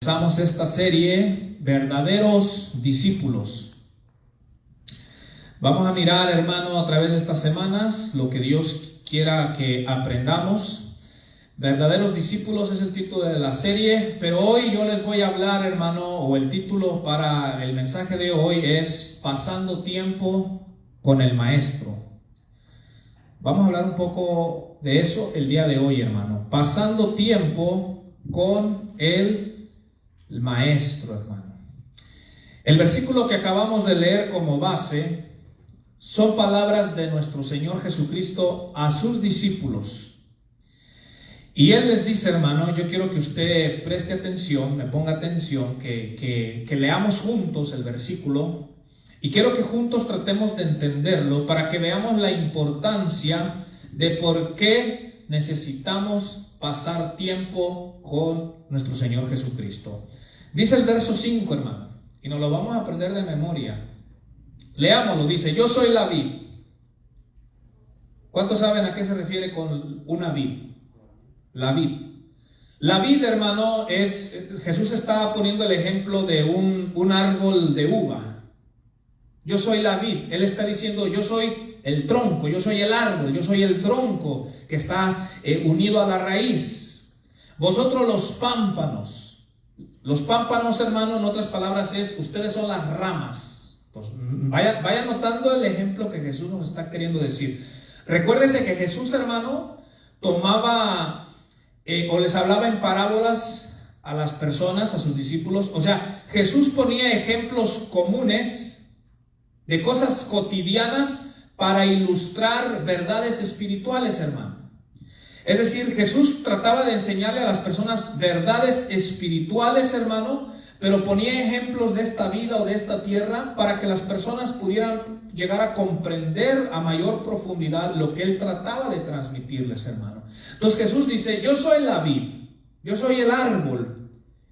Comenzamos esta serie, verdaderos discípulos. Vamos a mirar, hermano, a través de estas semanas lo que Dios quiera que aprendamos. Verdaderos discípulos es el título de la serie, pero hoy yo les voy a hablar, hermano, o el título para el mensaje de hoy es Pasando tiempo con el Maestro. Vamos a hablar un poco de eso el día de hoy, hermano. Pasando tiempo con el Maestro, hermano. El versículo que acabamos de leer como base son palabras de nuestro Señor Jesucristo a sus discípulos. Y Él les dice, hermano, yo quiero que usted preste atención, me ponga atención, que leamos juntos el versículo. Y quiero que juntos tratemos de entenderlo para que veamos la importancia de por qué necesitamos pasar tiempo con nuestro Señor Jesucristo. Dice el verso 5, hermano, y nos lo vamos a aprender de memoria. Leámoslo, dice, yo soy la vid. ¿Cuántos saben a qué se refiere con una vid? La vid. La vid, hermano, Jesús está poniendo el ejemplo de un árbol de uva. Yo soy la vid. Él está diciendo, yo soy el tronco, yo soy el árbol, yo soy el tronco que está unido a la raíz. Vosotros los pámpanos. Los pámpanos, hermano, en otras palabras ustedes son las ramas. Pues vaya notando el ejemplo que Jesús nos está queriendo decir. Recuérdese que Jesús, hermano, tomaba o les hablaba en parábolas a las personas, a sus discípulos. O sea, Jesús ponía ejemplos comunes de cosas cotidianas para ilustrar verdades espirituales, hermano. Es decir, Jesús trataba de enseñarle a las personas verdades espirituales, hermano, pero ponía ejemplos de esta vida o de esta tierra para que las personas pudieran llegar a comprender a mayor profundidad lo que Él trataba de transmitirles, hermano. Entonces Jesús dice, yo soy la vid, yo soy el árbol.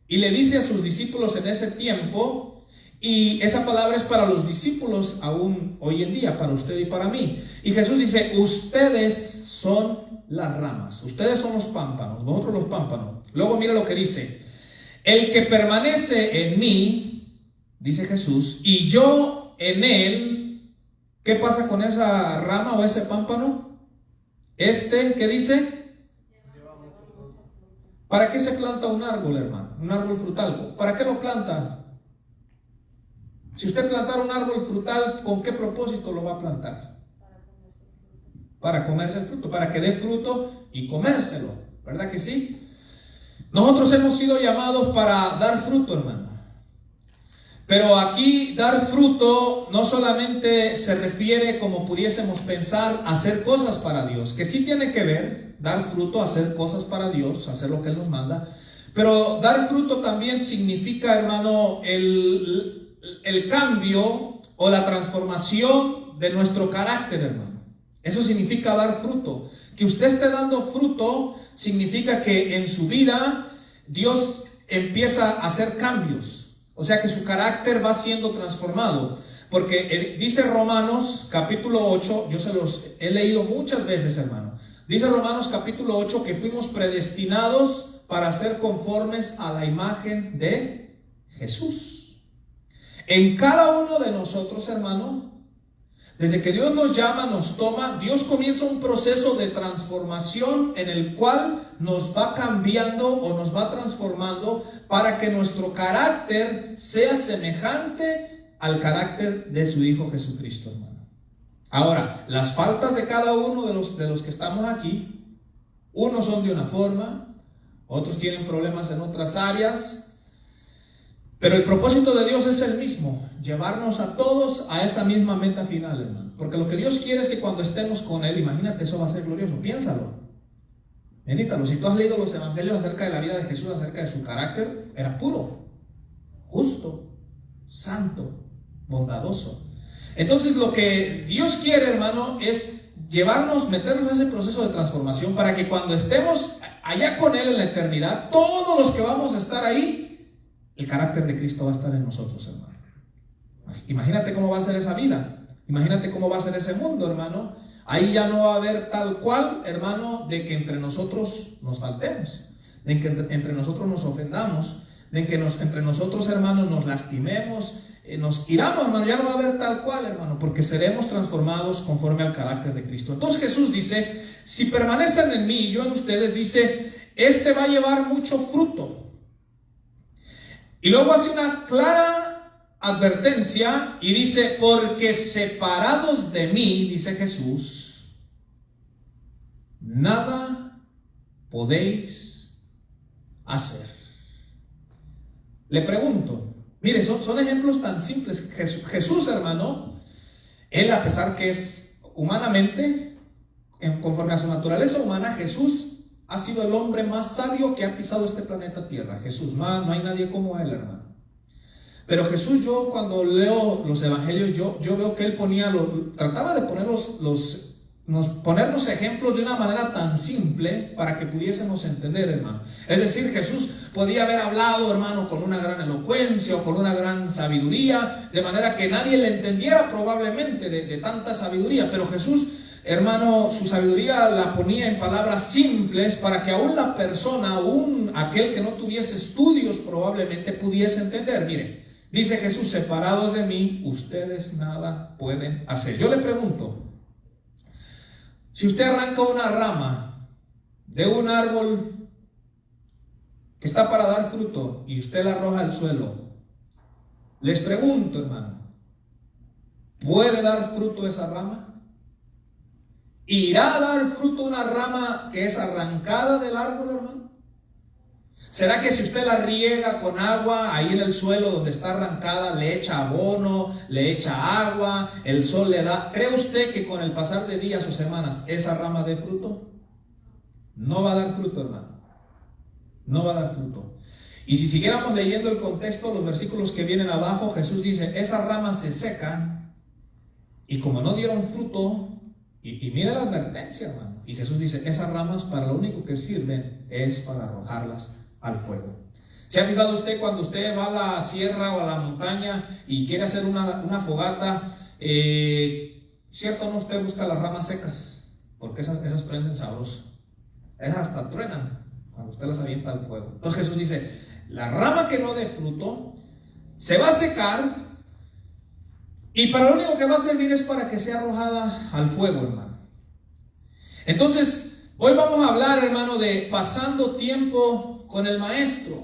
Y le dice a sus discípulos en ese tiempo, y esa palabra es para los discípulos aún hoy en día, para usted y para mí. Y Jesús dice, ustedes son las ramas, ustedes son los pámpanos, vosotros los pámpanos. Luego mira lo que dice, el que permanece en mí, dice Jesús, y yo en él, ¿qué pasa con esa rama o ese pámpano? ¿Qué dice? ¿Para qué se planta un árbol, hermano? Un árbol frutal, ¿para qué lo planta? Si usted plantara un árbol frutal, ¿con qué propósito lo va a plantar? Para comerse el fruto, para que dé fruto y comérselo, ¿verdad que sí? Nosotros hemos sido llamados para dar fruto, hermano. Pero aquí dar fruto no solamente se refiere, como pudiésemos pensar, a hacer cosas para Dios, que sí tiene que ver, dar fruto, hacer cosas para Dios, hacer lo que Él nos manda. Pero dar fruto también significa, hermano, el cambio o la transformación de nuestro carácter, hermano. Eso significa dar fruto. Que usted esté dando fruto significa que en su vida Dios empieza a hacer cambios. O sea que su carácter va siendo transformado. Porque dice Romanos capítulo 8, yo se los he leído muchas veces, hermano. Dice Romanos capítulo 8 que fuimos predestinados para ser conformes a la imagen de Jesús. En cada uno de nosotros, hermano, desde que Dios nos llama, nos toma, Dios comienza un proceso de transformación en el cual nos va cambiando o nos va transformando para que nuestro carácter sea semejante al carácter de su Hijo Jesucristo, hermano. Ahora, las faltas de cada uno de los que estamos aquí, unos son de una forma, otros tienen problemas en otras áreas. Pero el propósito de Dios es el mismo, llevarnos a todos a esa misma meta final, hermano. Porque lo que Dios quiere es que cuando estemos con Él, imagínate, eso va a ser glorioso, piénsalo. Medítalo, si tú has leído los evangelios acerca de la vida de Jesús, acerca de su carácter, era puro, justo, santo, bondadoso. Entonces lo que Dios quiere, hermano, es llevarnos, meternos a ese proceso de transformación para que cuando estemos allá con Él en la eternidad, todos los que vamos a estar ahí, el carácter de Cristo va a estar en nosotros, hermano. Imagínate cómo va a ser esa vida. Imagínate cómo va a ser ese mundo, hermano. Ahí ya no va a haber tal cual, hermano, de que entre nosotros nos faltemos, de que entre nosotros nos ofendamos, de que entre nosotros, hermanos, nos lastimemos, nos iramos, hermano, ya no va a haber tal cual, hermano, porque seremos transformados conforme al carácter de Cristo. Entonces Jesús dice, si permanecen en mí y yo en ustedes, dice, este va a llevar mucho fruto. Y luego hace una clara advertencia y dice, porque separados de mí, dice Jesús, nada podéis hacer. Le pregunto, mire, son ejemplos tan simples. Jesús, hermano, él, a pesar que es humanamente, conforme a su naturaleza humana, Jesús ha sido el hombre más sabio que ha pisado este planeta Tierra. Jesús, no hay nadie como él, hermano. Pero Jesús, yo cuando leo los evangelios, yo veo que él trataba de poner ponernos ejemplos de una manera tan simple para que pudiésemos entender, hermano. Es decir, Jesús podía haber hablado, hermano, con una gran elocuencia o con una gran sabiduría, de manera que nadie le entendiera probablemente de tanta sabiduría. Pero Jesús, hermano, su sabiduría la ponía en palabras simples para que aún la persona, aún aquel que no tuviese estudios probablemente pudiese entender. Mire, dice Jesús, separados de mí, ustedes nada pueden hacer. Yo le pregunto, si usted arranca una rama de un árbol que está para dar fruto y usted la arroja al suelo, les pregunto, hermano, ¿puede dar fruto esa rama? ¿Irá a dar fruto una rama que es arrancada del árbol, hermano? ¿Será que si usted la riega con agua ahí en el suelo donde está arrancada, le echa abono, le echa agua, el sol le da, cree usted que con el pasar de días o semanas esa rama dé fruto? No va a dar fruto, hermano. No va a dar fruto. Y si siguiéramos leyendo el contexto, los versículos que vienen abajo, Jesús dice, esas ramas se secan y como no dieron fruto, y mire la advertencia, hermano. Y Jesús dice, esas ramas para lo único que sirven es para arrojarlas al fuego. ¿Se ha fijado usted cuando usted va a la sierra o a la montaña y quiere hacer una fogata? ¿Cierto o no? Usted busca las ramas secas, porque esas prenden sabroso. Esas hasta truenan cuando usted las avienta al fuego. Entonces Jesús dice, la rama que no dé fruto se va a secar y para lo único que va a servir es para que sea arrojada al fuego, hermano. Entonces, hoy vamos a hablar, hermano, de pasando tiempo con el Maestro,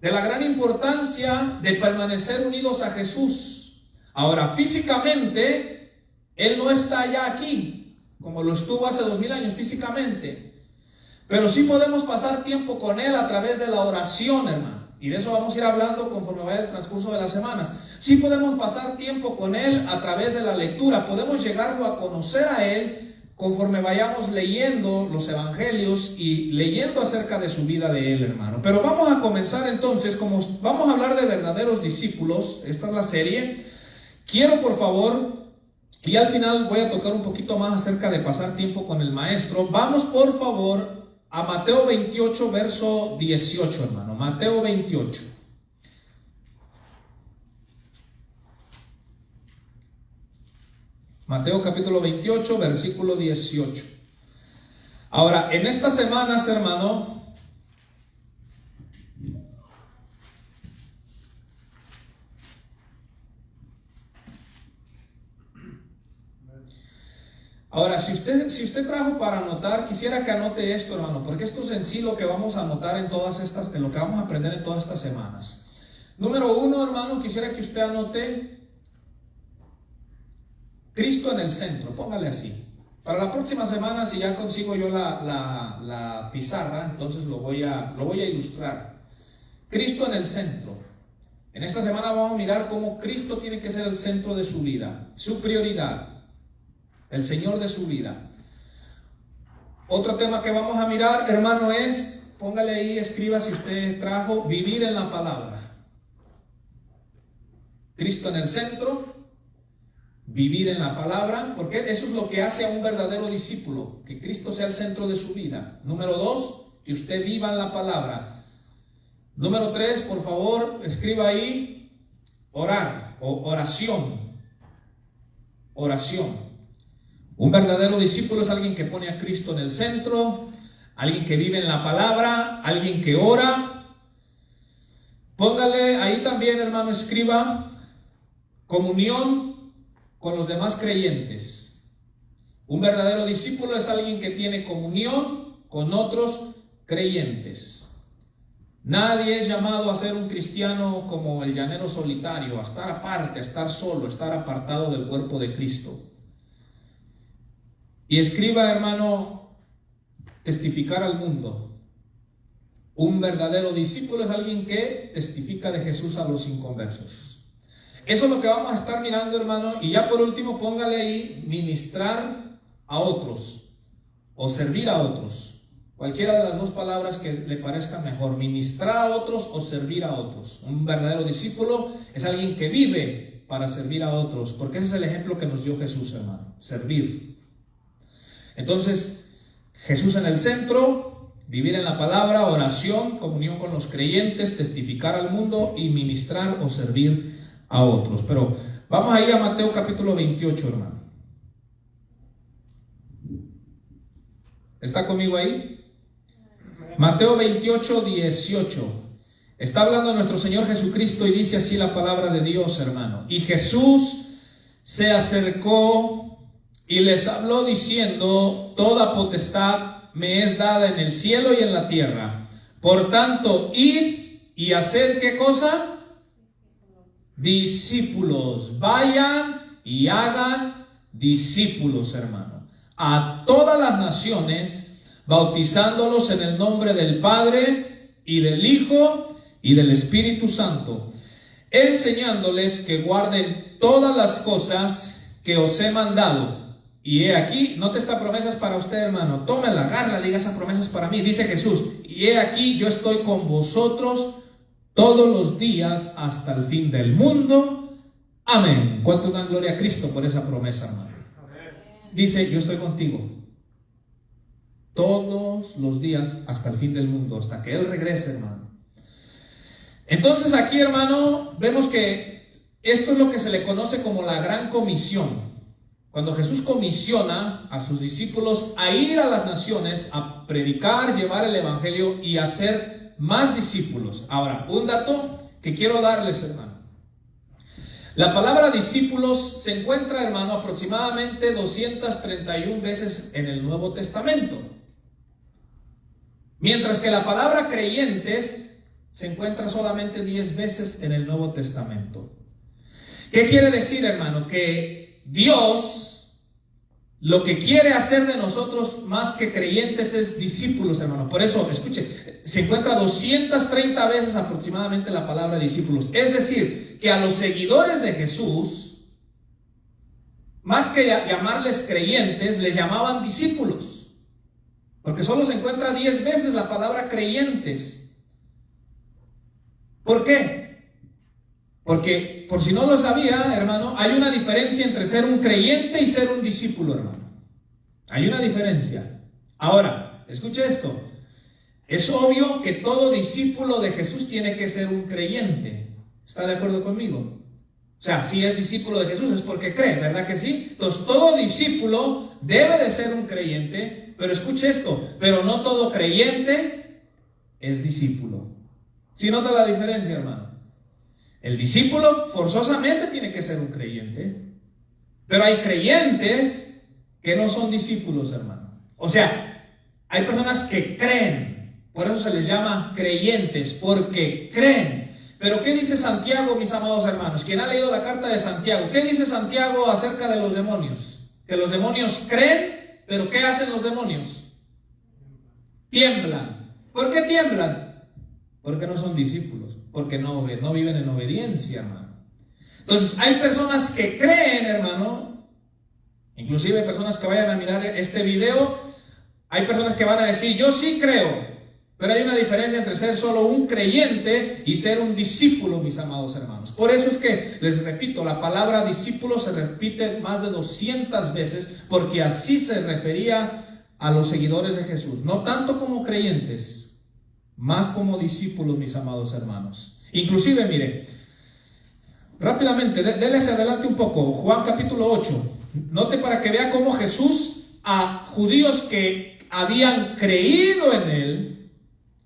de la gran importancia de permanecer unidos a Jesús. Ahora, físicamente, Él no está ya aquí, como lo estuvo hace 2000 años físicamente, pero sí podemos pasar tiempo con Él a través de la oración, hermano, y de eso vamos a ir hablando conforme vaya el transcurso de las semanas. Sí podemos pasar tiempo con Él a través de la lectura, podemos llegarlo a conocer a Él conforme vayamos leyendo los evangelios y leyendo acerca de su vida de él, hermano. Pero vamos a comenzar entonces, como vamos a hablar de verdaderos discípulos, esta es la serie. Quiero, por favor, y al final voy a tocar un poquito más acerca de pasar tiempo con el Maestro. Vamos, por favor, a Mateo 28, verso 18, hermano. Mateo 28. Mateo capítulo 28, versículo 18. Ahora, en estas semanas, hermano, ahora, si usted trajo para anotar, quisiera que anote esto, hermano, porque esto es en sí lo que vamos a anotar en lo que vamos a aprender en todas estas semanas. Número 1, hermano, quisiera que usted anote Cristo en el centro, póngale así. Para la próxima semana, si ya consigo yo la pizarra, entonces lo voy a ilustrar. Cristo en el centro. En esta semana vamos a mirar cómo Cristo tiene que ser el centro de su vida, su prioridad, el Señor de su vida. Otro tema que vamos a mirar, hermano, es, póngale ahí, escriba si usted trajo, vivir en la palabra. Cristo en el centro. Vivir en la palabra, porque eso es lo que hace a un verdadero discípulo, que Cristo sea el centro de su vida. Número 2, que usted viva en la palabra. Número 3, por favor, escriba ahí, orar o oración. Oración. Un verdadero discípulo es alguien que pone a Cristo en el centro, alguien que vive en la palabra, alguien que ora. Póngale ahí también, hermano, escriba comunión con los demás creyentes. Un verdadero discípulo es alguien que tiene comunión con otros creyentes. Nadie es llamado a ser un cristiano como el llanero solitario, a estar aparte, a estar solo, a estar apartado del cuerpo de Cristo. Y escriba, hermano, testificar al mundo. Un verdadero discípulo es alguien que testifica de Jesús a los inconversos. Eso es lo que vamos a estar mirando, hermano. Y ya por último, póngale ahí ministrar a otros o servir a otros. Cualquiera de las dos palabras que le parezca mejor, ministrar a otros o servir a otros. Un verdadero discípulo es alguien que vive para servir a otros, porque ese es el ejemplo que nos dio Jesús, hermano, servir. Entonces, Jesús en el centro, vivir en la palabra, oración, comunión con los creyentes, testificar al mundo y ministrar o servir a otros. Pero vamos ahí a Mateo capítulo 28, hermano. ¿Está conmigo ahí? Mateo 28, 18. Está hablando nuestro Señor Jesucristo y dice así la palabra de Dios, hermano. Y Jesús se acercó y les habló diciendo: toda potestad me es dada en el cielo y en la tierra. Por tanto, id y hacer ¿qué cosa? Discípulos. Vayan y hagan discípulos, hermano, a todas las naciones, bautizándolos en el nombre del Padre y del Hijo y del Espíritu Santo, enseñándoles que guarden todas las cosas que os he mandado. Y he aquí, note esta promesa es para usted, hermano. Tómela, agárrala, diga: esa promesa es para mí. Dice Jesús: y he aquí, yo estoy con vosotros todos los días hasta el fin del mundo. Amén. ¿Cuántos dan gloria a Cristo por esa promesa, hermano? Dice: yo estoy contigo todos los días hasta el fin del mundo, hasta que Él regrese, hermano. Entonces aquí, hermano, vemos que esto es lo que se le conoce como la gran comisión. Cuando Jesús comisiona a sus discípulos a ir a las naciones, a predicar, llevar el evangelio y hacer más discípulos. Ahora, un dato que quiero darles, hermano. La palabra discípulos se encuentra, hermano, aproximadamente 231 veces en el Nuevo Testamento. Mientras que la palabra creyentes se encuentra solamente 10 veces en el Nuevo Testamento. ¿Qué quiere decir, hermano? Que Dios lo que quiere hacer de nosotros más que creyentes es discípulos, hermano. Por eso, escuche, se encuentra 230 veces aproximadamente la palabra discípulos. Es decir, que a los seguidores de Jesús, más que llamarles creyentes, les llamaban discípulos. Porque solo se encuentra 10 veces la palabra creyentes. ¿Por qué? Porque, por si no lo sabía, hermano, hay una diferencia entre ser un creyente y ser un discípulo, hermano. Hay una diferencia. Ahora, escuche esto. Es obvio que todo discípulo de Jesús tiene que ser un creyente. ¿Está de acuerdo conmigo? O sea, si es discípulo de Jesús es porque cree, ¿verdad que sí? Entonces, todo discípulo debe de ser un creyente. Pero escuche esto, pero no todo creyente es discípulo. ¿Sí nota la diferencia, hermano? El discípulo forzosamente tiene que ser un creyente, pero hay creyentes que no son discípulos, hermano. O sea, hay personas que creen, por eso se les llama creyentes, porque creen. Pero ¿qué dice Santiago, mis amados hermanos? ¿Quién ha leído la carta de Santiago? ¿Qué dice Santiago acerca de los demonios? Que los demonios creen. ¿Pero qué hacen los demonios? Tiemblan. ¿Por qué tiemblan? Porque no son discípulos, porque no viven en obediencia, hermano. Entonces hay personas que creen, hermano. Inclusive hay personas que vayan a mirar este video. Hay personas que van a decir: yo sí creo. Pero hay una diferencia entre ser solo un creyente y ser un discípulo, mis amados hermanos. Por eso es que, les repito, la palabra discípulo se repite más de 200 veces, porque así se refería a los seguidores de Jesús. No tanto como creyentes, más como discípulos, mis amados hermanos. Inclusive, mire, rápidamente, déle hacia adelante un poco. Juan capítulo 8. Note para que vea cómo Jesús a judíos que habían creído en Él,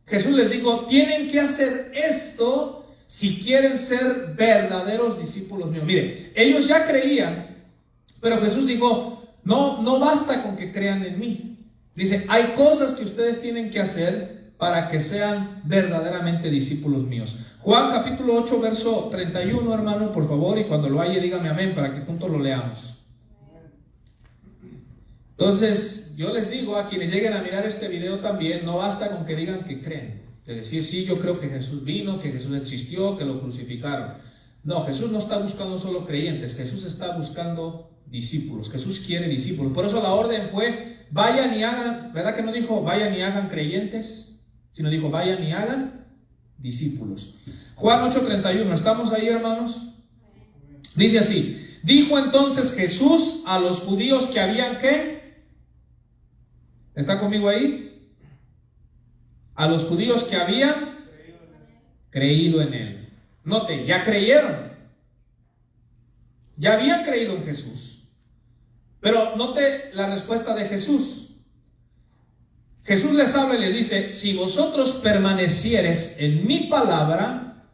Jesús les dijo: tienen que hacer esto si quieren ser verdaderos discípulos míos. Mire, ellos ya creían, pero Jesús dijo, no basta con que crean en mí. Dice, hay cosas que ustedes tienen que hacer para que sean verdaderamente discípulos míos. Juan capítulo 8, verso 31, hermano, por favor, y cuando lo haya, dígame amén, para que juntos lo leamos. Entonces, yo les digo a quienes lleguen a mirar este video también, no basta con que digan que creen. De decir, sí, yo creo que Jesús vino, que Jesús existió, que lo crucificaron. No, Jesús no está buscando solo creyentes, Jesús está buscando discípulos. Jesús quiere discípulos. Por eso la orden fue, vayan y hagan, ¿verdad que no dijo vayan y hagan creyentes? Sino dijo, vayan y hagan discípulos. Juan 8:31, ¿estamos ahí, hermanos? Dice así, dijo entonces Jesús a los judíos que habían, ¿qué? ¿Está conmigo ahí? A los judíos que habían creído en él. Note, ya creyeron. Ya habían creído en Jesús. Pero note la respuesta de Jesús. Jesús les habla y les dice, si vosotros permaneciereis en mi palabra,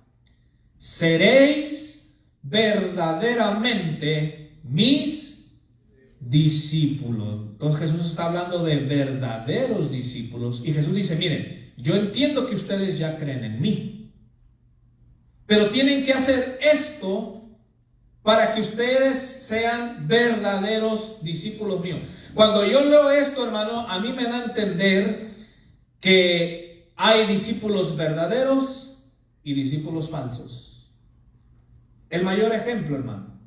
seréis verdaderamente mis discípulos. Entonces Jesús está hablando de verdaderos discípulos. Y Jesús dice, miren, yo entiendo que ustedes ya creen en mí, pero tienen que hacer esto para que ustedes sean verdaderos discípulos míos. Cuando yo leo esto, hermano, a mí me da a entender que hay discípulos verdaderos y discípulos falsos. El mayor ejemplo, hermano.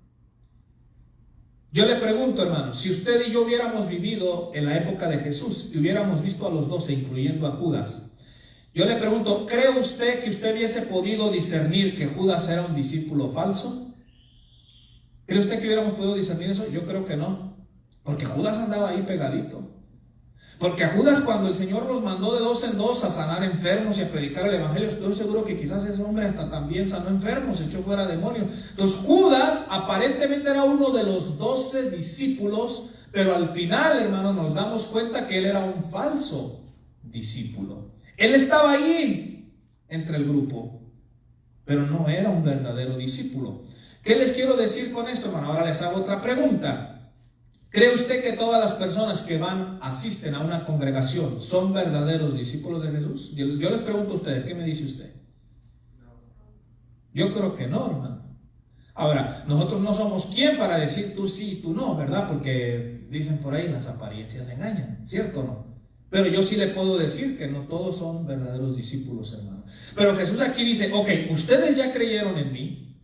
Yo le pregunto, hermano, si usted y yo hubiéramos vivido en la época de Jesús y hubiéramos visto a los 12, incluyendo a Judas, yo le pregunto, ¿cree usted que usted hubiese podido discernir que Judas era un discípulo falso? ¿Cree usted que hubiéramos podido discernir eso? Yo creo que no, porque Judas andaba ahí pegadito. Porque a Judas, cuando el Señor los mandó de dos en dos a sanar enfermos y a predicar el evangelio, estoy seguro que quizás ese hombre hasta también sanó enfermos, echó fuera demonios. Entonces Judas aparentemente era uno de los 12 discípulos, pero al final, hermano, nos damos cuenta que él era un falso discípulo. Él estaba ahí entre el grupo, pero no era un verdadero discípulo. ¿Qué les quiero decir con esto, hermano? Ahora les hago otra pregunta. ¿Cree usted que todas las personas que asisten a una congregación son verdaderos discípulos de Jesús? Yo les pregunto a ustedes, ¿qué me dice usted? Yo creo que no, hermano. Ahora, nosotros no somos quien para decir tú sí y tú no, ¿verdad? Porque dicen por ahí, las apariencias engañan, ¿cierto o no? Pero yo sí le puedo decir que no todos son verdaderos discípulos, hermano. Pero Jesús aquí dice, ok, ustedes ya creyeron en mí.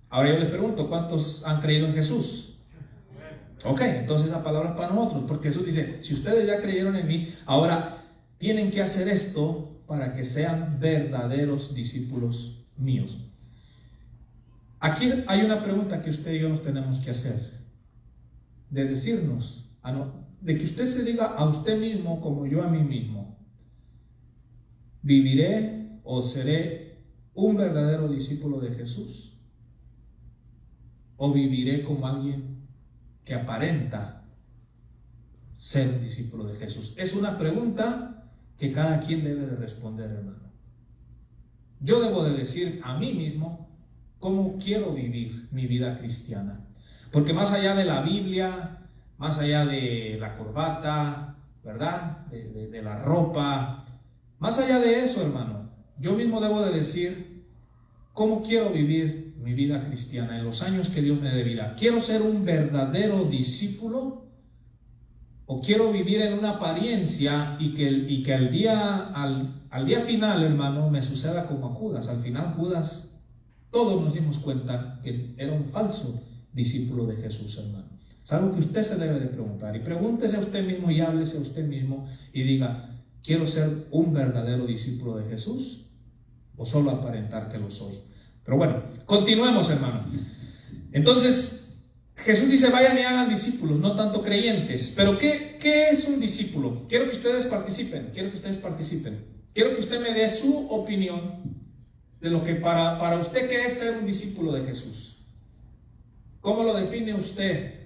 Ahora yo les pregunto, ¿cuántos han creído en Jesús? Ok, entonces esa palabra es para nosotros, porque Jesús dice, si ustedes ya creyeron en mí, ahora tienen que hacer esto para que sean verdaderos discípulos míos. Aquí hay una pregunta que usted y yo nos tenemos que hacer, de decirnos, de que usted se diga a usted mismo como yo a mí mismo, ¿viviré o seré un verdadero discípulo de Jesús? ¿O viviré como alguien que aparenta ser un discípulo de Jesús? Es una pregunta que cada quien debe de responder, hermano. Yo debo de decir a mí mismo cómo quiero vivir mi vida cristiana. Porque más allá de la Biblia, más allá de la corbata, ¿verdad? De la ropa, más allá de eso, hermano, yo mismo debo de decir cómo quiero vivir mi vida cristiana en los años que Dios me dé vida. ¿Quiero ser un verdadero discípulo? ¿O quiero vivir en una apariencia y que al día final, hermano, me suceda como a Judas? Al final Judas, todos nos dimos cuenta que era un falso discípulo de Jesús, hermano. Es algo que usted se debe de preguntar. Y pregúntese a usted mismo y háblese a usted mismo y diga, ¿quiero ser un verdadero discípulo de Jesús? ¿O solo aparentar que lo soy? Pero bueno, continuemos, hermano. Entonces, Jesús dice, vayan y hagan discípulos, no tanto creyentes. Pero ¿qué es un discípulo? Quiero que ustedes participen. Quiero que usted me dé su opinión de lo que para usted, ¿qué es ser un discípulo de Jesús? ¿Cómo lo define usted?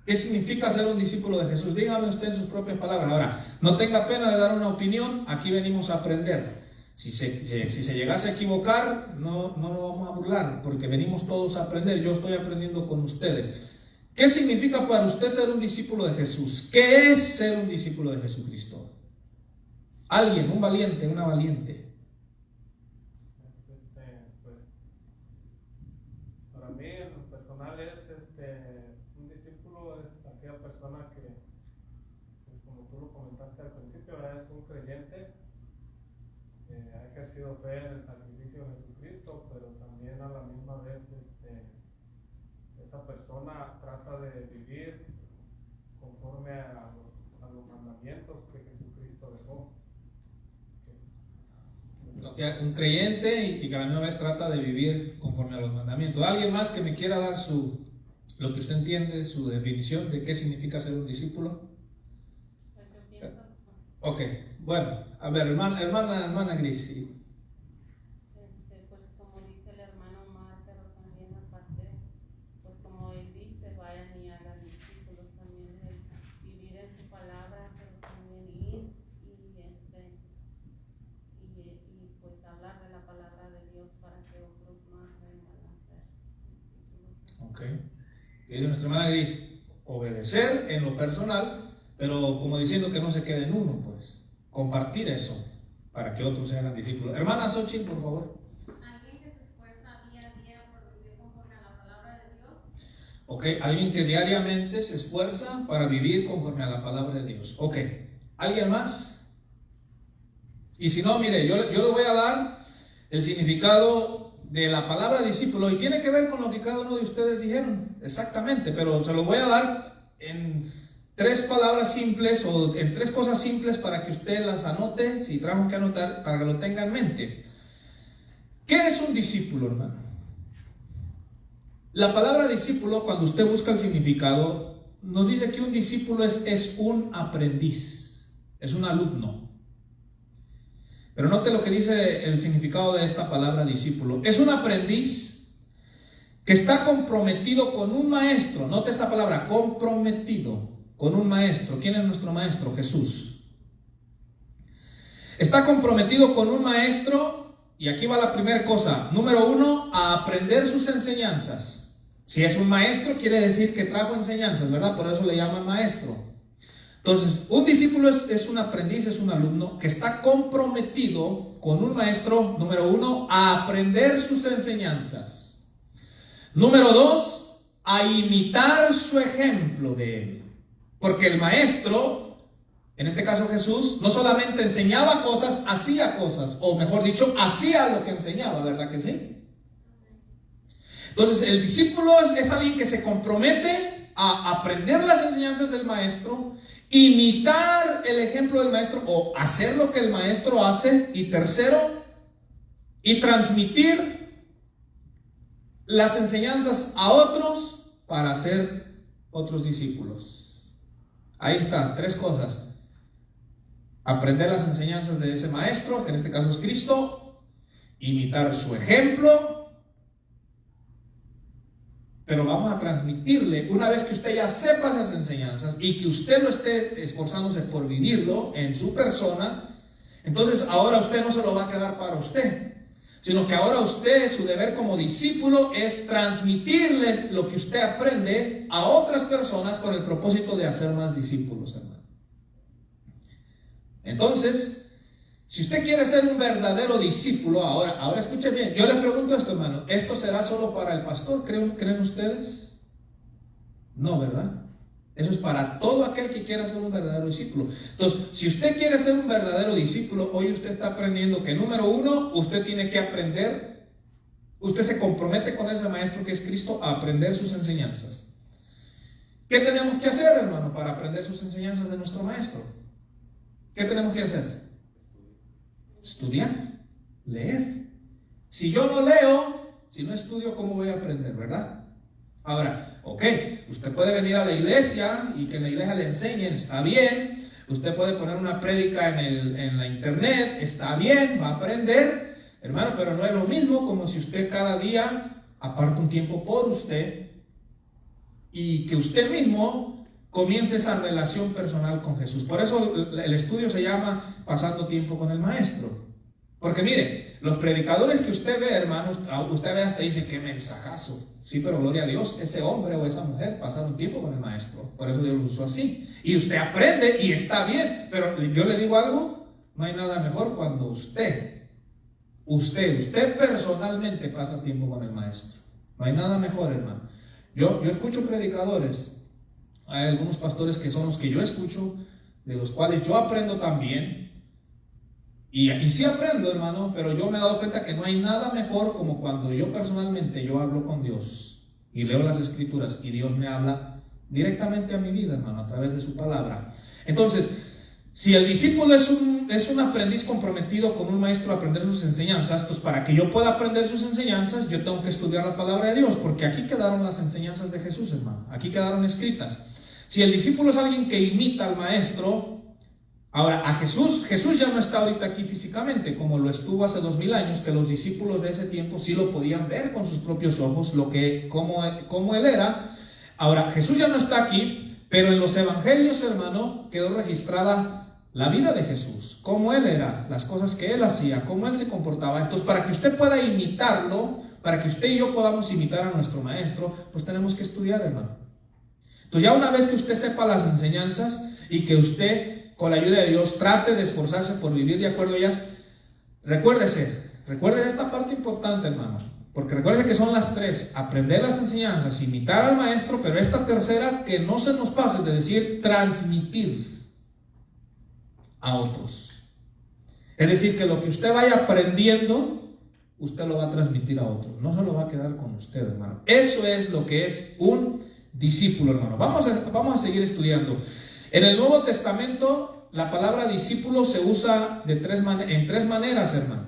¿Qué significa ser un discípulo de Jesús? Dígame usted en sus propias palabras. Ahora, no tenga pena de dar una opinión, aquí venimos a aprender. Si se llegase a equivocar, no nos vamos a burlar, porque venimos todos a aprender. Yo estoy aprendiendo con ustedes. ¿Qué significa para usted ser un discípulo de Jesús? ¿Qué es ser un discípulo de Jesucristo? Alguien, un valiente, una valiente. Pues, para mí en lo personal es un discípulo es aquella persona que, pues, como tú lo comentaste al principio, ¿verdad? Es un creyente, ha ejercido fe en el sacrificio de Jesucristo, pero también a la misma vez esa persona trata de vivir conforme a los mandamientos que Jesucristo dejó. Un creyente y que a la misma vez trata de vivir conforme a los mandamientos. ¿Alguien más que me quiera dar lo que usted entiende, su definición de qué significa ser un discípulo? Ok, bueno, a ver, hermana Gris. ¿Sí? Pues como dice el hermano Omar, pero también aparte, pues como él dice, vayan y hagan discípulos también, vivir en su palabra, pero también ir y pues hablar de la palabra de Dios para que otros más vengan a ser discípulos. Ok. Y dice nuestra hermana Gris, obedecer en lo personal, pero como diciendo que no se quede en uno, pues compartir eso para que otros se hagan discípulos. Hermana Xochitl, por favor. Alguien que se esfuerza día a día por vivir conforme a la palabra de Dios. Ok, alguien que diariamente se esfuerza para vivir conforme a la palabra de Dios. Ok, ¿alguien más? Y si no, mire, yo le voy a dar el significado de la palabra discípulo y tiene que ver con lo que cada uno de ustedes dijeron, exactamente, pero se lo voy a dar en 3 palabras simples o en 3 cosas simples para que usted las anote, si trajo que anotar, para que lo tenga en mente. ¿Qué es un discípulo, hermano? La palabra discípulo, cuando usted busca el significado, nos dice que un discípulo es un aprendiz, es un alumno. Pero note lo que dice el significado de esta palabra discípulo. Es un aprendiz que está comprometido con un maestro. Note esta palabra, comprometido con un maestro. ¿Quién es nuestro maestro? Jesús. Está comprometido con un maestro, y aquí va la primera cosa. Número 1, a aprender sus enseñanzas. Si es un maestro, quiere decir que trajo enseñanzas, ¿verdad? Por eso le llaman maestro. Entonces, un discípulo es un aprendiz, es un alumno que está comprometido con un maestro, número 1, a aprender sus enseñanzas. Número 2, a imitar su ejemplo de él. Porque el maestro, en este caso Jesús, no solamente enseñaba cosas, hacía cosas, o mejor dicho, hacía lo que enseñaba, ¿verdad que sí? Entonces, el discípulo es alguien que se compromete a aprender las enseñanzas del maestro, imitar el ejemplo del maestro o hacer lo que el maestro hace, y tercero, y transmitir las enseñanzas a otros para ser otros discípulos. Ahí están 3 cosas: aprender las enseñanzas de ese maestro, que en este caso es Cristo, imitar su ejemplo, pero vamos a transmitirle, una vez que usted ya sepa esas enseñanzas y que usted lo esté esforzándose por vivirlo en su persona, entonces ahora usted no se lo va a quedar para usted, sino que ahora usted, su deber como discípulo es transmitirles lo que usted aprende a otras personas con el propósito de hacer más discípulos, hermano. Entonces, si usted quiere ser un verdadero discípulo, ahora escuche bien, yo les pregunto esto, hermano, ¿esto será solo para el pastor? ¿Creen ustedes? No, ¿verdad? Eso es para todo aquel que quiera ser un verdadero discípulo. Entonces, si usted quiere ser un verdadero discípulo, hoy usted está aprendiendo que, número 1, usted tiene que aprender, usted se compromete con ese maestro que es Cristo a aprender sus enseñanzas. ¿Qué tenemos que hacer, hermano, para aprender sus enseñanzas de nuestro maestro? ¿Qué tenemos que hacer? Estudiar, leer. Si yo no leo, si no estudio, ¿cómo voy a aprender, verdad? Ahora, ok, usted puede venir a la iglesia y que en la iglesia le enseñen, está bien. Usted puede poner una prédica en la internet, está bien, va a aprender, hermano, pero no es lo mismo como si usted cada día aparta un tiempo por usted y que usted mismo comience esa relación personal con Jesús. Por eso el estudio se llama pasando tiempo con el maestro. Porque mire, los predicadores que usted ve, hermanos, usted ve hasta dice, qué mensajazo. Sí, pero gloria a Dios, ese hombre o esa mujer pasaron tiempo con el maestro. Por eso Dios los usó así. Y usted aprende y está bien. Pero yo le digo algo, no hay nada mejor cuando usted personalmente pasa tiempo con el maestro. No hay nada mejor, hermano. Yo escucho predicadores. Hay algunos pastores que son los que yo escucho, de los cuales yo aprendo también. Y sí aprendo, hermano, pero yo me he dado cuenta que no hay nada mejor como cuando yo personalmente yo hablo con Dios y leo las escrituras y Dios me habla directamente a mi vida, hermano, a través de su palabra. Entonces, si el discípulo es un aprendiz comprometido con un maestro a aprender sus enseñanzas, pues para que yo pueda aprender sus enseñanzas, yo tengo que estudiar la palabra de Dios, porque aquí quedaron las enseñanzas de Jesús, hermano, aquí quedaron escritas. Si el discípulo es alguien que imita al maestro, ahora a Jesús ya no está ahorita aquí físicamente, como lo estuvo hace 2000 años, que los discípulos de ese tiempo sí lo podían ver con sus propios ojos, cómo él era. Ahora, Jesús ya no está aquí, pero en los evangelios, hermano, quedó registrada la vida de Jesús, cómo él era, las cosas que él hacía, cómo él se comportaba. Entonces, para que usted pueda imitarlo, para que usted y yo podamos imitar a nuestro maestro, pues tenemos que estudiar, hermano. Entonces, ya una vez que usted sepa las enseñanzas y que usted, con la ayuda de Dios, trate de esforzarse por vivir de acuerdo a ellas, recuerde esta parte importante, hermano, porque recuerde que son las tres: aprender las enseñanzas, imitar al maestro, pero esta tercera, que no se nos pase de decir, transmitir a otros. Es decir, que lo que usted vaya aprendiendo, usted lo va a transmitir a otros, no se lo va a quedar con usted, hermano. Eso es lo que es un discípulo, hermano. Vamos a seguir estudiando. En el Nuevo Testamento, la palabra discípulo se usa en tres maneras, hermano.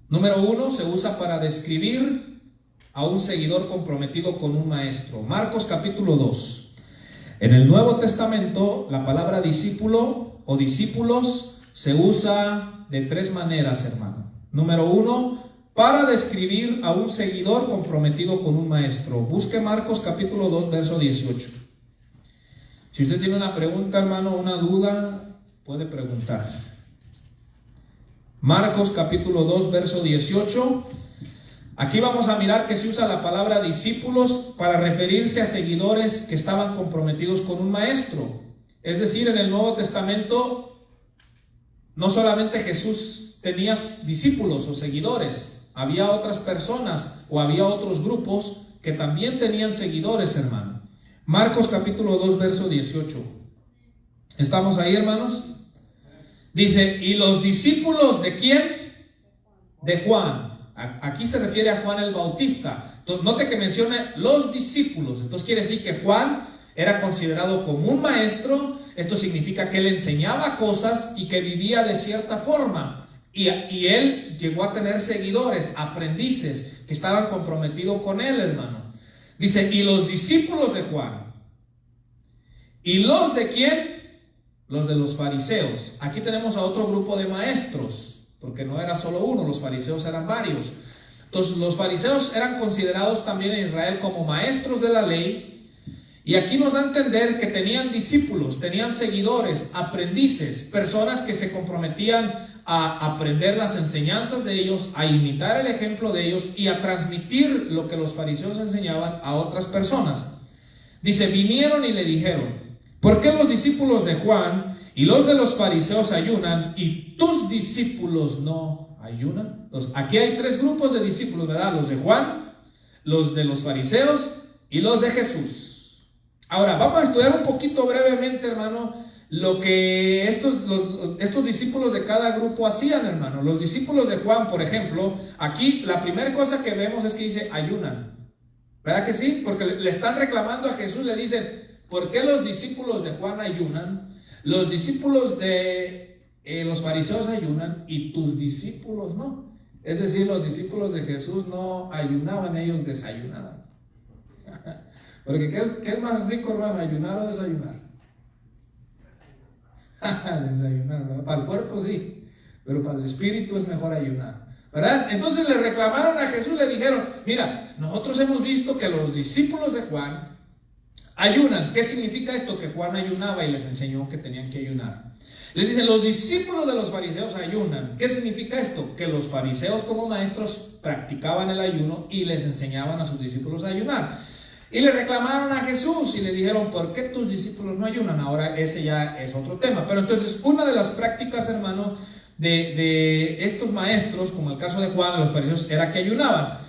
Número 1, se usa para describir a un seguidor comprometido con un maestro. Marcos capítulo 2. En el Nuevo Testamento, la palabra discípulo o discípulos se usa de tres maneras, hermano. Número 1, para describir a un seguidor comprometido con un maestro. Busque Marcos capítulo 2, verso 18. Si usted tiene una pregunta, hermano, una duda, puede preguntar. Marcos capítulo 2, verso 18. Aquí vamos a mirar que se usa la palabra discípulos para referirse a seguidores que estaban comprometidos con un maestro. Es decir, en el Nuevo Testamento no solamente Jesús tenía discípulos o seguidores, había otras personas o había otros grupos que también tenían seguidores, hermano. Marcos capítulo 2, verso 18. ¿Estamos ahí, hermanos? Dice, ¿y los discípulos de quién? De Juan. Aquí se refiere a Juan el Bautista. Entonces, note que menciona los discípulos. Entonces quiere decir que Juan era considerado como un maestro. Esto significa que él enseñaba cosas y que vivía de cierta forma. Y él llegó a tener seguidores, aprendices, que estaban comprometidos con él, hermano. Dice, y los discípulos de Juan. ¿Y los de quién? Los de los fariseos. Aquí tenemos a otro grupo de maestros, porque no era solo uno, los fariseos eran varios. Entonces los fariseos eran considerados también en Israel como maestros de la ley. Y aquí nos da a entender que tenían discípulos, tenían seguidores, aprendices, personas que se comprometían a aprender las enseñanzas de ellos, a imitar el ejemplo de ellos y a transmitir lo que los fariseos enseñaban a otras personas. Dice, vinieron y le dijeron, ¿por qué los discípulos de Juan y los de los fariseos ayunan y tus discípulos no ayunan? Entonces, aquí hay tres grupos de discípulos, ¿verdad? Los de Juan, los de los fariseos y los de Jesús. Ahora, vamos a estudiar un poquito brevemente, hermano, lo que estos discípulos de cada grupo hacían, hermano. Los discípulos de Juan, por ejemplo, aquí la primera cosa que vemos es que dice ayunan. ¿Verdad que sí? Porque le están reclamando a Jesús, le dicen, ¿por qué los discípulos de Juan ayunan? Los discípulos de los fariseos ayunan y tus discípulos no. Es decir, los discípulos de Jesús no ayunaban, ellos desayunaban. Porque ¿qué es más rico, hermano? ¿Ayunar o desayunar? Desayunar, ¿verdad? Para el cuerpo sí, pero para el espíritu es mejor ayunar, ¿verdad? Entonces le reclamaron a Jesús, le dijeron, mira, nosotros hemos visto que los discípulos de Juan ayunan. ¿Qué significa esto? Que Juan ayunaba y les enseñó que tenían que ayunar. Les dicen, los discípulos de los fariseos ayunan. ¿Qué significa esto? Que los fariseos como maestros practicaban el ayuno y les enseñaban a sus discípulos a ayunar. Y le reclamaron a Jesús y le dijeron, ¿por qué tus discípulos no ayunan? Ahora ese ya es otro tema. Pero entonces, una de las prácticas, hermano, de estos maestros, como el caso de Juan, los fariseos, era que ayunaban.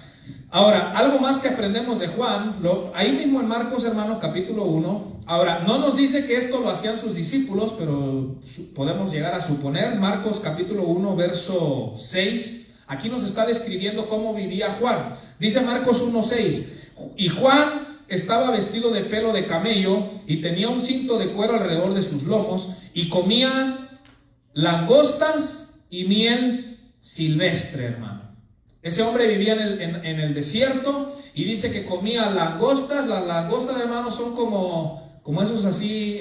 Ahora, algo más que aprendemos de Juan, ahí mismo en Marcos, hermano, capítulo 1. Ahora, no nos dice que esto lo hacían sus discípulos, pero podemos llegar a suponer. Marcos capítulo 1, verso 6. Aquí nos está describiendo cómo vivía Juan. Dice Marcos 1:6. Y Juan estaba vestido de pelo de camello y tenía un cinto de cuero alrededor de sus lomos y comía langostas y miel silvestre, hermano. Ese hombre vivía en el desierto y dice que comía langostas. Las langostas, hermano, son como esos así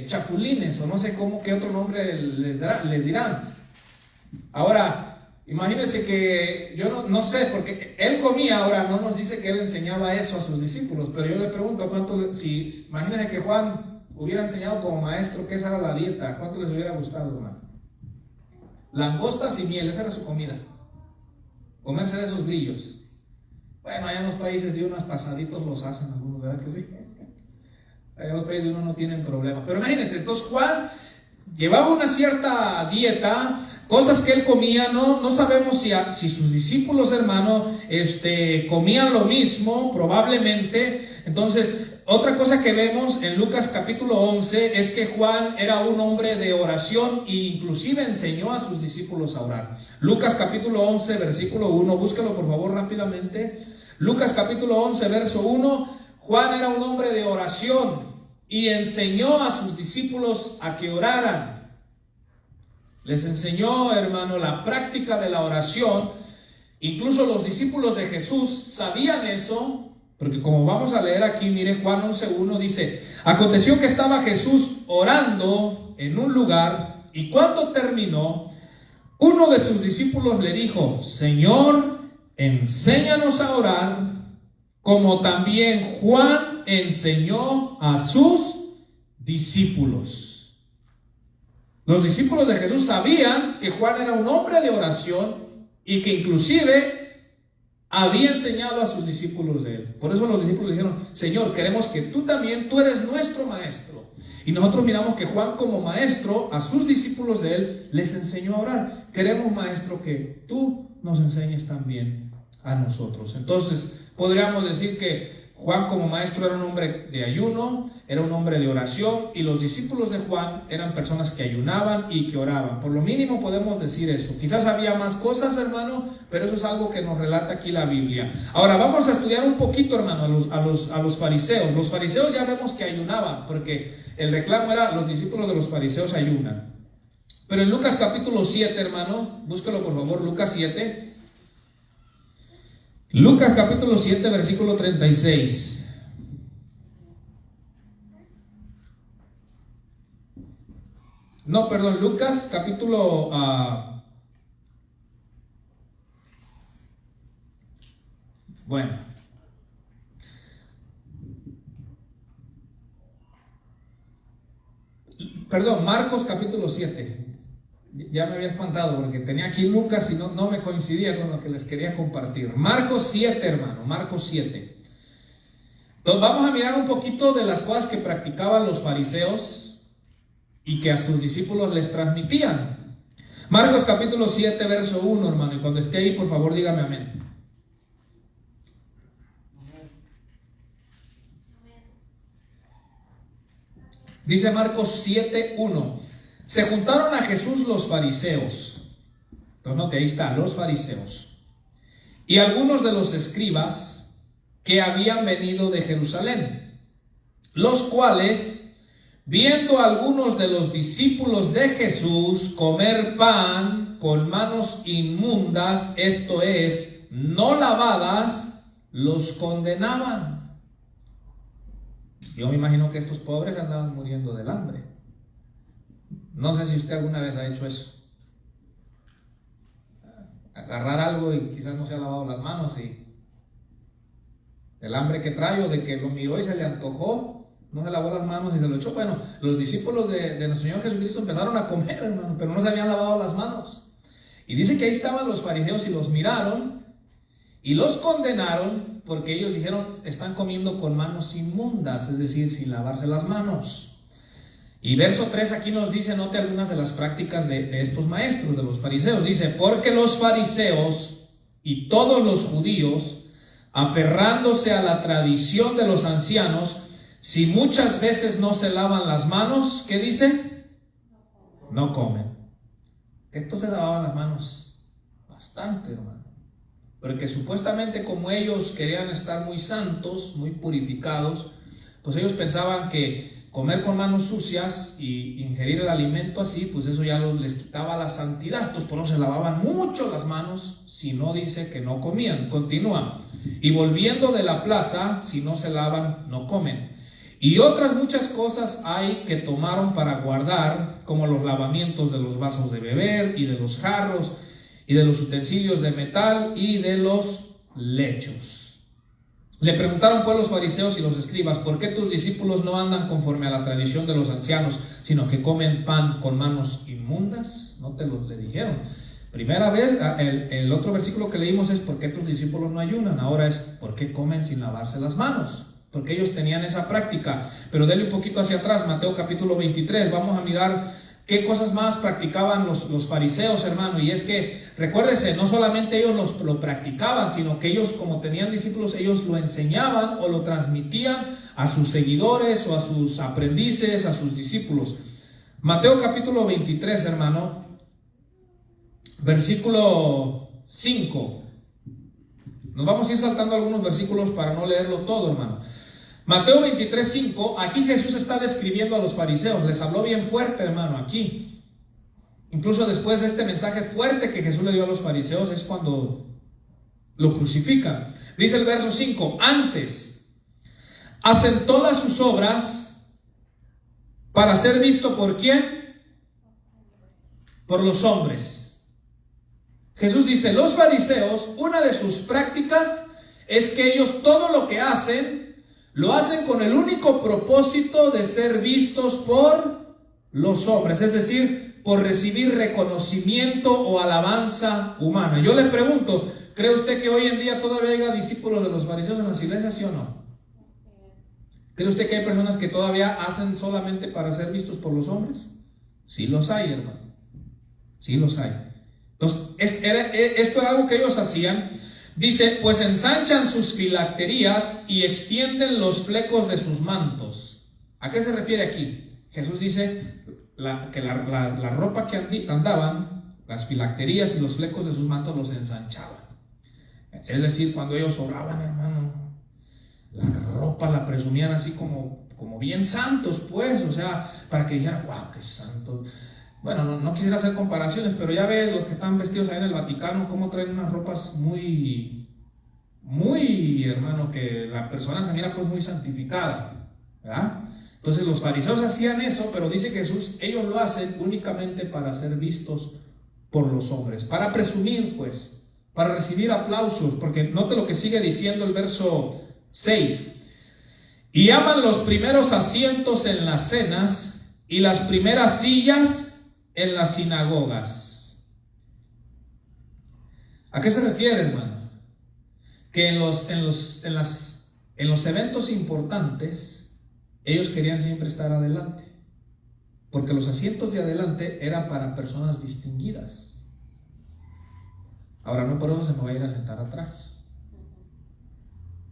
chapulines, o no sé qué otro nombre les dirán. Ahora, imagínense que yo no sé, porque él comía. Ahora no nos dice que él enseñaba eso a sus discípulos, pero yo le pregunto, imagínense que Juan hubiera enseñado como maestro que esa era la dieta, ¿cuánto les hubiera gustado, hermano? Langostas y miel, esa era su comida. Comerse de esos grillos. Bueno, allá en los países de uno hasta asaditos los hacen algunos, ¿verdad que sí? Allá en los países de uno no tienen problema. Pero imagínense, entonces Juan llevaba una cierta dieta, cosas que él comía. No sabemos si sus discípulos, hermano, comían lo mismo, probablemente. Entonces, otra cosa que vemos en Lucas capítulo 11 es que Juan era un hombre de oración e inclusive enseñó a sus discípulos a orar. Lucas capítulo 11, versículo 1, búscalo por favor rápidamente. Lucas capítulo 11, verso 1, Juan era un hombre de oración y enseñó a sus discípulos a que oraran. Les enseñó, hermano, la práctica de la oración. Incluso los discípulos de Jesús sabían eso. Porque como vamos a leer aquí, mire Juan 11:1 dice: aconteció que estaba Jesús orando en un lugar, y cuando terminó, uno de sus discípulos le dijo: Señor, enséñanos a orar, como también Juan enseñó a sus discípulos. Los discípulos de Jesús sabían que Juan era un hombre de oración y que inclusive había enseñado a sus discípulos de él. Por eso los discípulos le dijeron: Señor, queremos que tú eres nuestro maestro. Y nosotros miramos que Juan, como maestro, a sus discípulos de él les enseñó a orar. Queremos, maestro, que tú nos enseñes también a nosotros. Entonces podríamos decir que Juan como maestro era un hombre de ayuno, era un hombre de oración, y los discípulos de Juan eran personas que ayunaban y que oraban. Por lo mínimo podemos decir eso. Quizás había más cosas, hermano, pero eso es algo que nos relata aquí la Biblia. Ahora vamos a estudiar un poquito, hermano, a los fariseos. Los fariseos ya vemos que ayunaban, porque el reclamo era: los discípulos de los fariseos ayunan. Pero en Lucas capítulo 7, hermano, búsquelo por favor, Lucas 7. Lucas capítulo 7, versículo 36. No, perdón, Lucas capítulo Marcos capítulo 7. Ya me había espantado porque tenía aquí Lucas y no me coincidía con lo que les quería compartir. Marcos 7, hermano, Marcos 7. Entonces vamos a mirar un poquito de las cosas que practicaban los fariseos y que a sus discípulos les transmitían. Marcos capítulo 7, verso 1, hermano, y cuando esté ahí, por favor, dígame amén. Dice Marcos 7, 1. Se juntaron a Jesús los fariseos. Entonces note, ahí está, los fariseos. Y algunos de los escribas que habían venido de Jerusalén, los cuales, viendo a algunos de los discípulos de Jesús comer pan con manos inmundas, esto es, no lavadas, los condenaban. Yo me imagino que estos pobres andaban muriendo del hambre. No sé si usted alguna vez ha hecho eso. Agarrar algo y quizás no se ha lavado las manos, y el hambre que trae, o de que lo miró y se le antojó, No se lavó las manos y se lo echó. Bueno, los discípulos de nuestro Señor Jesucristo empezaron a comer, hermano, pero no se habían lavado las manos. Y dice que ahí estaban los fariseos y los miraron y los condenaron porque ellos dijeron, están comiendo con manos inmundas, es decir, sin lavarse las manos. Y verso 3 aquí nos dice, note algunas de las prácticas de estos maestros, de los fariseos. Dice, porque los fariseos y todos los judíos, aferrándose a la tradición de los ancianos, si muchas veces no se lavan las manos, ¿qué dice? No comen. Estos se lavaban las manos bastante, hermano, porque supuestamente como ellos querían estar muy santos, muy purificados, pues ellos pensaban que comer con manos sucias y ingerir el alimento así, pues eso ya les quitaba la santidad. Entonces por eso se lavaban mucho las manos, si no dice que no comían. Continúa, y volviendo de la plaza, si no se lavan, no comen. Y otras muchas cosas hay que tomaron para guardar, como los lavamientos de los vasos de beber y de los jarros y de los utensilios de metal y de los lechos. Le preguntaron pues los fariseos y los escribas, ¿por qué tus discípulos no andan conforme a la tradición de los ancianos, sino que comen pan con manos inmundas? No te lo le dijeron. Primera vez, el otro versículo que leímos es ¿por qué tus discípulos no ayunan? Ahora es ¿por qué comen sin lavarse las manos? Porque ellos tenían esa práctica. Pero denle un poquito hacia atrás, Mateo capítulo 23, vamos a mirar qué cosas más practicaban los fariseos, hermano. Y es que, recuérdese, no solamente ellos lo practicaban, sino que ellos, como tenían discípulos, ellos lo enseñaban o lo transmitían a sus seguidores o a sus aprendices, a sus discípulos. Mateo capítulo 23, hermano, versículo 5. Nos vamos a ir saltando algunos versículos para no leerlo todo, hermano. Mateo 23, 5, aquí Jesús está describiendo a los fariseos, les habló bien fuerte, hermano, aquí. Incluso después de este mensaje fuerte que Jesús le dio a los fariseos, es cuando lo crucifican. Dice el verso 5, antes, hacen todas sus obras para ser visto ¿por quién? Por los hombres. Jesús dice, los fariseos, una de sus prácticas es que ellos todo lo que hacen, lo hacen con el único propósito de ser vistos por los hombres, es decir, por recibir reconocimiento o alabanza humana. Yo le pregunto, ¿cree usted que hoy en día todavía haya discípulos de los fariseos en las iglesias, sí o no? ¿Cree usted que hay personas que todavía hacen solamente para ser vistos por los hombres? Sí los hay, hermano. Sí los hay. Entonces, esto era algo que ellos hacían. Dice, pues ensanchan sus filacterías y extienden los flecos de sus mantos. ¿A qué se refiere aquí? Jesús dice que la ropa que andaban, las filacterías y los flecos de sus mantos los ensanchaban. Es decir, cuando ellos oraban, hermano, la ropa la presumían así como bien santos, pues, o sea, para que dijeran, wow, qué santos. Bueno, no quisiera hacer comparaciones, pero ya ves los que están vestidos ahí en el Vaticano, cómo traen unas ropas muy, hermano, que la persona se mira pues muy santificada, ¿verdad? Entonces los fariseos hacían eso, pero dice Jesús, ellos lo hacen únicamente para ser vistos por los hombres, para presumir pues, para recibir aplausos, porque note lo que sigue diciendo el verso 6, y aman los primeros asientos en las cenas y las primeras sillas en las sinagogas. ¿A qué se refiere, hermano? Que en los eventos importantes ellos querían siempre estar adelante, porque los asientos de adelante eran para personas distinguidas. Ahora no por eso se me va a ir a sentar atrás.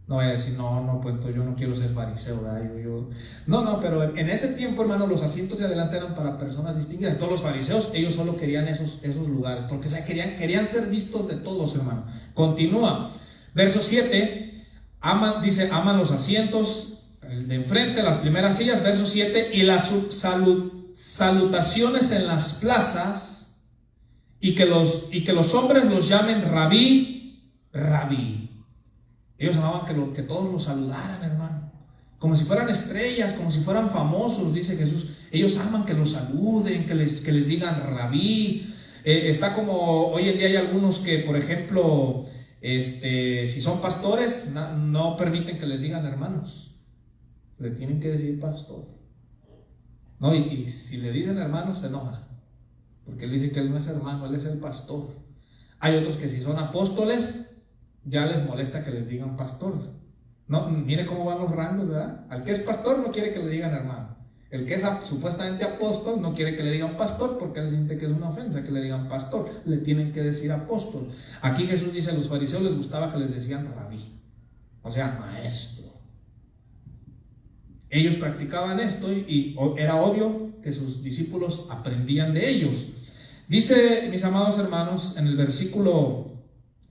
No voy a decir, no, pues yo no quiero ser fariseo, ¿verdad? No, pero en ese tiempo, hermano, los asientos de adelante eran para personas distinguidas. Todos los fariseos, ellos solo querían esos lugares, porque o sea, querían ser vistos de todos, hermano. Continúa, verso 7, aman los asientos, el de enfrente, las primeras sillas, verso 7, y las salutaciones en las plazas, y que los hombres los llamen rabí, rabí. Ellos amaban que todos los saludaran, hermano, como si fueran estrellas, como si fueran famosos, dice Jesús. Ellos aman que los saluden, que les digan rabí. Está como hoy en día hay algunos que, por ejemplo, si son pastores, no permiten que les digan hermanos. le tienen que decir pastor. No, y si le dicen hermano se enoja, porque él dice que él no es hermano, él es el pastor. Hay otros que si son apóstoles, ya les molesta que les digan pastor. No, mire cómo van los rangos, ¿verdad? Al que es pastor no quiere que le digan hermano. El que es supuestamente apóstol no quiere que le digan pastor, porque él siente que es una ofensa que le digan pastor. Le tienen que decir apóstol. Aquí Jesús dice, a los fariseos les gustaba que les decían rabí, o sea, maestro. Ellos practicaban esto y era obvio que sus discípulos aprendían de ellos. Dice, mis amados hermanos, en el versículo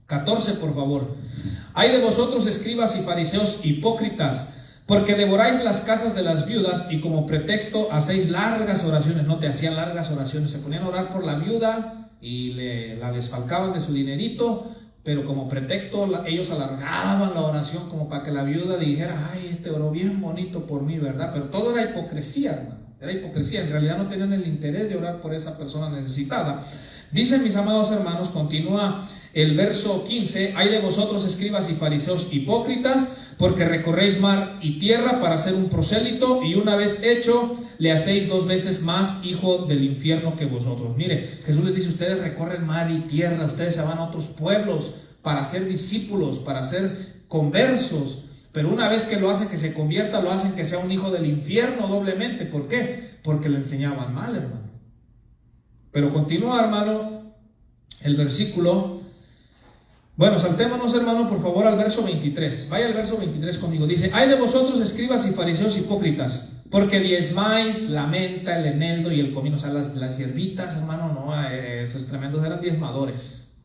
14, por favor: ay de vosotros, escribas y fariseos hipócritas, porque devoráis las casas de las viudas y como pretexto hacéis largas oraciones. No te hacían largas oraciones, se ponían a orar por la viuda y la desfalcaban de su dinerito, pero como pretexto ellos alargaban la oración como para que la viuda dijera, ay, este oró bien bonito por mí, ¿verdad? Pero todo era hipocresía, hermano, era hipocresía. En realidad no tenían el interés de orar por esa persona necesitada. Dicen, mis amados hermanos, continúa el verso 15: ay de vosotros, escribas y fariseos hipócritas, porque recorréis mar y tierra para ser un prosélito, y una vez hecho, le hacéis 2 veces más hijo del infierno que vosotros. Mire, Jesús les dice, ustedes recorren mar y tierra, ustedes se van a otros pueblos para ser discípulos, para ser conversos, pero una vez que lo hacen que se convierta, lo hacen que sea un hijo del infierno doblemente. ¿Por qué? Porque le enseñaban mal, hermano. Pero continúa, hermano, el versículo. Bueno, saltémonos, hermano, por favor, al verso 23. Vaya al verso 23 conmigo. Dice, ay de vosotros, escribas y fariseos hipócritas, porque diezmáis la menta, el eneldo y el comino. O sea, las hierbitas, hermano, no, esos tremendos eran diezmadores.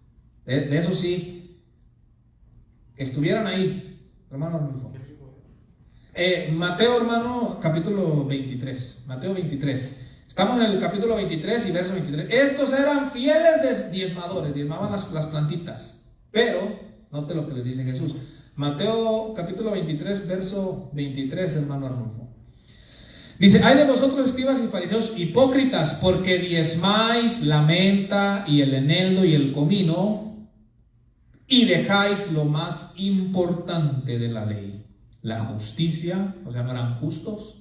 De eso sí, que estuvieran ahí, hermano Arnulfo. Mateo, hermano, capítulo 23. Mateo 23. Estamos en el capítulo 23 y verso 23. Estos eran fieles diezmadores, diezmaban las plantitas. Pero, note lo que les dice Jesús. Mateo capítulo 23, verso 23, hermano Arnulfo. Dice, ay de vosotros, escribas y fariseos hipócritas, porque diezmáis la menta y el eneldo y el comino, y dejáis lo más importante de la ley, la justicia. O sea, no eran justos.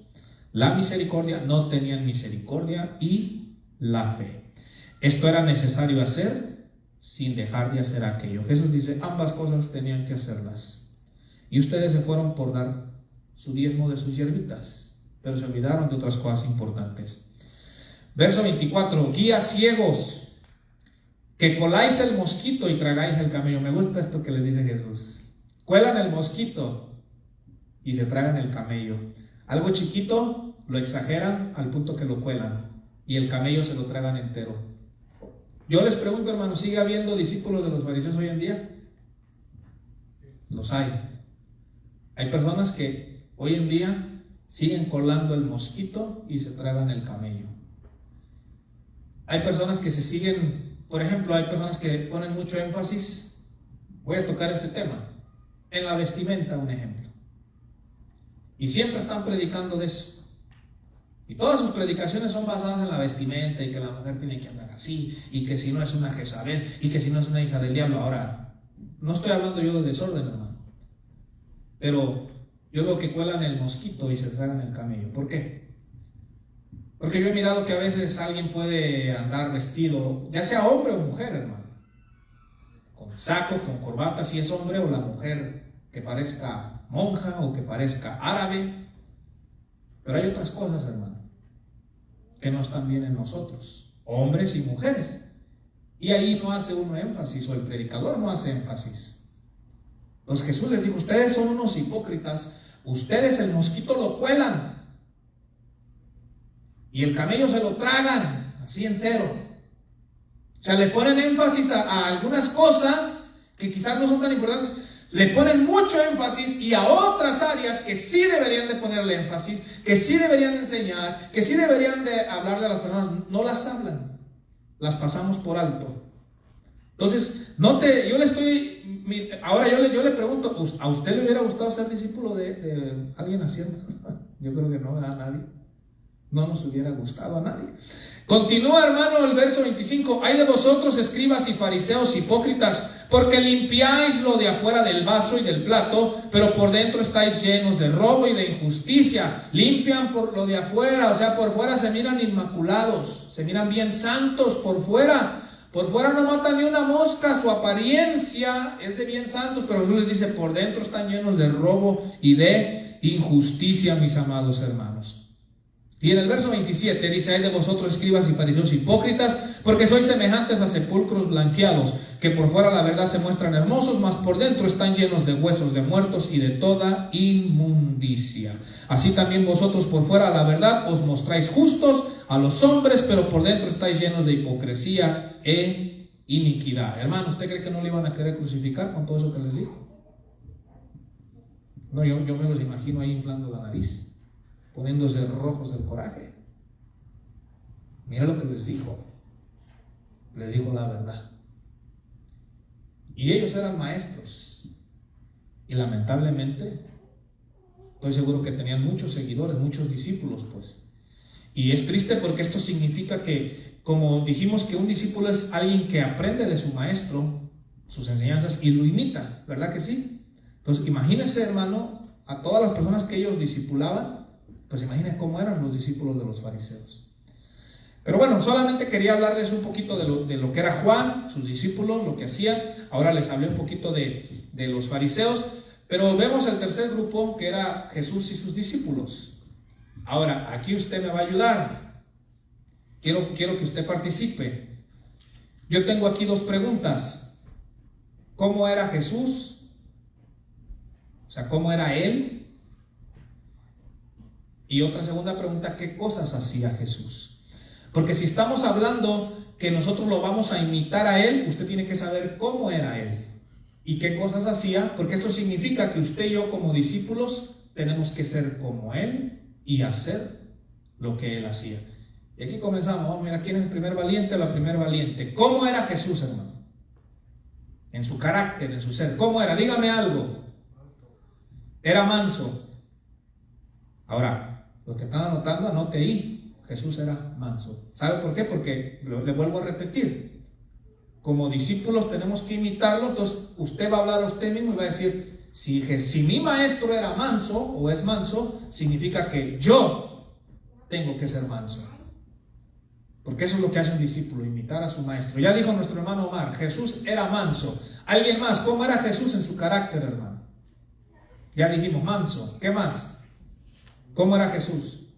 La misericordia, no tenían misericordia, y la fe. Esto era necesario hacer sin dejar de hacer aquello. Jesús dice, ambas cosas tenían que hacerlas. Y ustedes se fueron por dar su diezmo de sus hierbitas, pero se olvidaron de otras cosas importantes. Verso 24, guías ciegos, que coláis el mosquito y tragáis el camello. Me gusta esto que les dice Jesús. Cuelan el mosquito y se tragan el camello. Algo chiquito lo exageran al punto que lo cuelan, y el camello se lo tragan entero. Yo les pregunto, hermano, ¿sigue habiendo discípulos de los fariseos hoy en día? Los hay. Hay personas que hoy en día siguen colando el mosquito y se tragan el camello. Hay personas que se siguen, por ejemplo, hay personas que ponen mucho énfasis, voy a tocar este tema, en la vestimenta, un ejemplo. Y siempre están predicando de eso. Y todas sus predicaciones son basadas en la vestimenta, y que la mujer tiene que andar así, y que si no es una Jezabel, y que si no es una hija del diablo. Ahora, no estoy hablando yo de desorden, hermano, pero yo veo que cuelan el mosquito y se tragan el camello. ¿Por qué? Porque yo he mirado que a veces alguien puede andar vestido, ya sea hombre o mujer, hermano, con saco, con corbata, si es hombre, o la mujer que parezca monja o que parezca árabe. Pero hay otras cosas, hermano, que no están bien en nosotros, hombres y mujeres, y ahí no hace uno énfasis, o el predicador no hace énfasis. Entonces Jesús les dijo, ustedes son unos hipócritas, ustedes el mosquito lo cuelan y el camello se lo tragan así entero. O sea, le ponen énfasis a algunas cosas que quizás no son tan importantes, le ponen mucho énfasis, y a otras áreas que sí deberían de ponerle énfasis, que sí deberían de enseñar, que sí deberían de hablarle a las personas, no las hablan, las pasamos por alto. Entonces, ahora yo le pregunto, ¿a usted le hubiera gustado ser discípulo de alguien haciendo? Yo creo que no, a nadie. No nos hubiera gustado a nadie. Continúa, hermano, el verso 25. Hay de vosotros, escribas y fariseos hipócritas, porque limpiáis lo de afuera del vaso y del plato, pero por dentro estáis llenos de robo y de injusticia. Limpian por lo de afuera, o sea, por fuera se miran inmaculados, se miran bien santos por fuera. Por fuera no matan ni una mosca, su apariencia es de bien santos, pero Jesús les dice, por dentro están llenos de robo y de injusticia, mis amados hermanos. Y en el verso 27 dice, hay de vosotros, escribas y fariseos hipócritas, porque sois semejantes a sepulcros blanqueados, que por fuera la verdad se muestran hermosos, mas por dentro están llenos de huesos de muertos y de toda inmundicia. Así también vosotros por fuera la verdad os mostráis justos a los hombres, pero por dentro estáis llenos de hipocresía e iniquidad. Hermano, ¿usted cree que no le iban a querer crucificar con todo eso que les dijo? No, yo me los imagino ahí inflando la nariz, poniéndose rojos del coraje. Mira lo que les dijo la verdad. Y ellos eran maestros, y lamentablemente estoy seguro que tenían muchos seguidores, muchos discípulos, pues. Y es triste porque esto significa que, como dijimos, que un discípulo es alguien que aprende de su maestro sus enseñanzas y lo imita, ¿verdad que sí? Entonces imagínense, hermano, a todas las personas que ellos discipulaban, pues imaginen cómo eran los discípulos de los fariseos. Pero bueno, solamente quería hablarles un poquito de lo que era Juan, sus discípulos, lo que hacían. Ahora les hablé un poquito de los fariseos, pero vemos el tercer grupo, que era Jesús y sus discípulos. Ahora, aquí usted me va a ayudar. Quiero que usted participe. Yo tengo aquí dos preguntas. ¿Cómo era Jesús? O sea, ¿cómo era Él? Y otra segunda pregunta, ¿qué cosas hacía Jesús? Porque si estamos hablando que nosotros lo vamos a imitar a Él, usted tiene que saber cómo era Él y qué cosas hacía, porque esto significa que usted y yo como discípulos tenemos que ser como Él y hacer lo que Él hacía. Y aquí comenzamos. Vamos a mirar quién es el primer valiente o la primera valiente. ¿Cómo era Jesús, hermano? En su carácter, en su ser. ¿Cómo era? Dígame algo. Era manso. Ahora, los que están anotando, anote ahí. Jesús era manso. ¿Sabe por qué? Porque le vuelvo a repetir. Como discípulos tenemos que imitarlo. Entonces usted va a hablar a usted mismo y va a decir, si mi maestro era manso o es manso, significa que yo tengo que ser manso. Porque eso es lo que hace un discípulo, imitar a su maestro. Ya dijo nuestro hermano Omar, Jesús era manso. ¿Alguien más? ¿Cómo era Jesús en su carácter, hermano? Ya dijimos, manso. ¿Qué más? ¿Cómo era Jesús?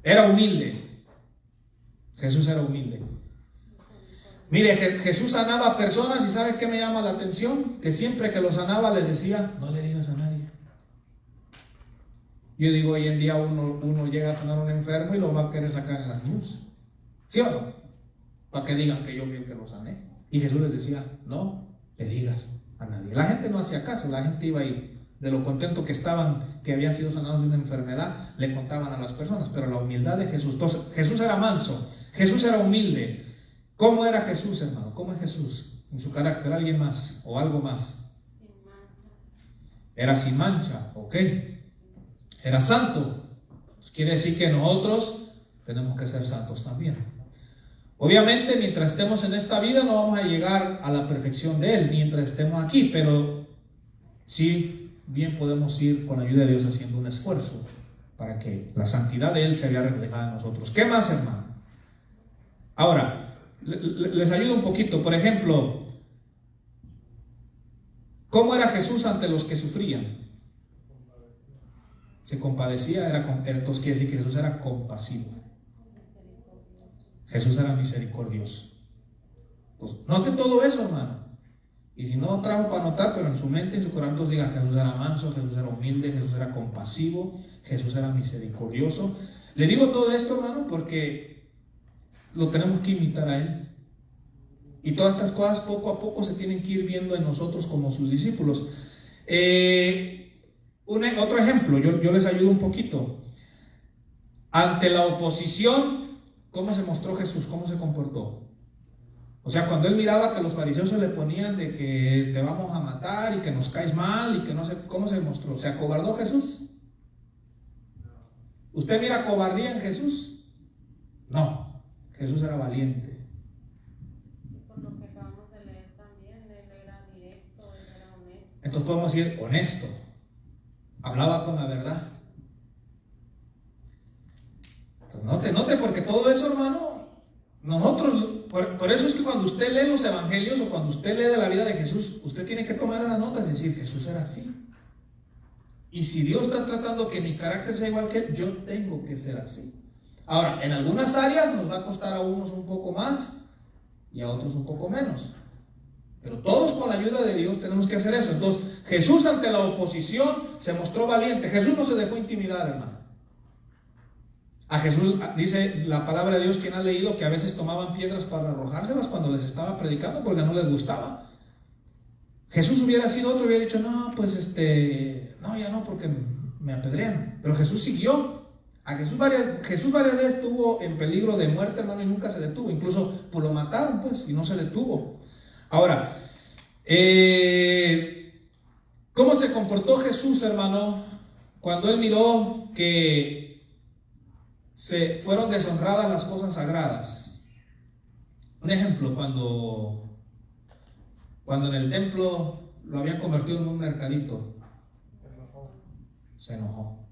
Era humilde. Jesús era humilde. Mire, Jesús sanaba a personas y ¿sabe qué me llama la atención? Que siempre que los sanaba les decía, no le digas a nadie. Yo digo, hoy en día uno llega a sanar a un enfermo y lo va a querer sacar en las news. ¿Sí o no? Para que digan que yo fui el que lo sané. Y Jesús les decía, no le digas a nadie. La gente no hacía caso, la gente iba ahí. De lo contento que estaban, que habían sido sanados de una enfermedad, le contaban a las personas. Pero la humildad de Jesús. Entonces, Jesús era manso, Jesús era humilde. ¿Cómo era Jesús, hermano? ¿Cómo es Jesús en su carácter? ¿Alguien más o algo más? Sin mancha. Era sin mancha, ok. Era santo. Quiere decir que nosotros tenemos que ser santos también. Obviamente, mientras estemos en esta vida no vamos a llegar a la perfección de Él mientras estemos aquí, pero sí bien podemos ir con la ayuda de Dios haciendo un esfuerzo para que la santidad de Él se vea reflejada en nosotros. ¿Qué más, hermano? Ahora, les ayudo un poquito. Por ejemplo, ¿cómo era Jesús ante los que sufrían? Se compadecía, entonces quiere decir que Jesús era compasivo. Jesús era misericordioso. Pues note todo eso, hermano. Y si no trajo para anotar, pero en su mente, en su corazón, entonces diga, Jesús era manso, Jesús era humilde, Jesús era compasivo, Jesús era misericordioso. Le digo todo esto, hermano, porque lo tenemos que imitar a Él. Y todas estas cosas poco a poco se tienen que ir viendo en nosotros como sus discípulos. Otro ejemplo, yo les ayudo un poquito. Ante la oposición, ¿cómo se mostró Jesús? ¿Cómo se comportó? O sea, cuando Él miraba que los fariseos se le ponían de que te vamos a matar y que nos caes mal y que no sé, ¿cómo se mostró? ¿Se acobardó Jesús? ¿Usted mira cobardía en Jesús? No. Jesús era valiente. Y por lo que acabamos de leer también, él era directo, él era honesto. Entonces podemos decir honesto. Hablaba con la verdad. Entonces note porque todo eso, hermano, nosotros, por eso es que cuando usted lee los evangelios o cuando usted lee de la vida de Jesús, usted tiene que tomar las notas y decir, Jesús era así. Y si Dios está tratando que mi carácter sea igual que Él, yo tengo que ser así. Ahora, en algunas áreas nos va a costar a unos un poco más y a otros un poco menos. Pero todos con la ayuda de Dios tenemos que hacer eso. Entonces, Jesús ante la oposición se mostró valiente. Jesús no se dejó intimidar, hermano. A Jesús dice la palabra de Dios, quien ha leído, que a veces tomaban piedras para arrojárselas cuando les estaba predicando porque no les gustaba. Jesús hubiera sido otro, hubiera dicho, no, pues no, ya no, porque me apedrean. Pero Jesús siguió. A Jesús varias veces estuvo en peligro de muerte, hermano, y nunca se detuvo. Incluso pues lo mataron, pues, y no se detuvo. Ahora, ¿cómo se comportó Jesús, hermano, cuando él miró que se fueron deshonradas las cosas sagradas? Un ejemplo, cuando en el templo lo habían convertido en un mercadito, se enojó.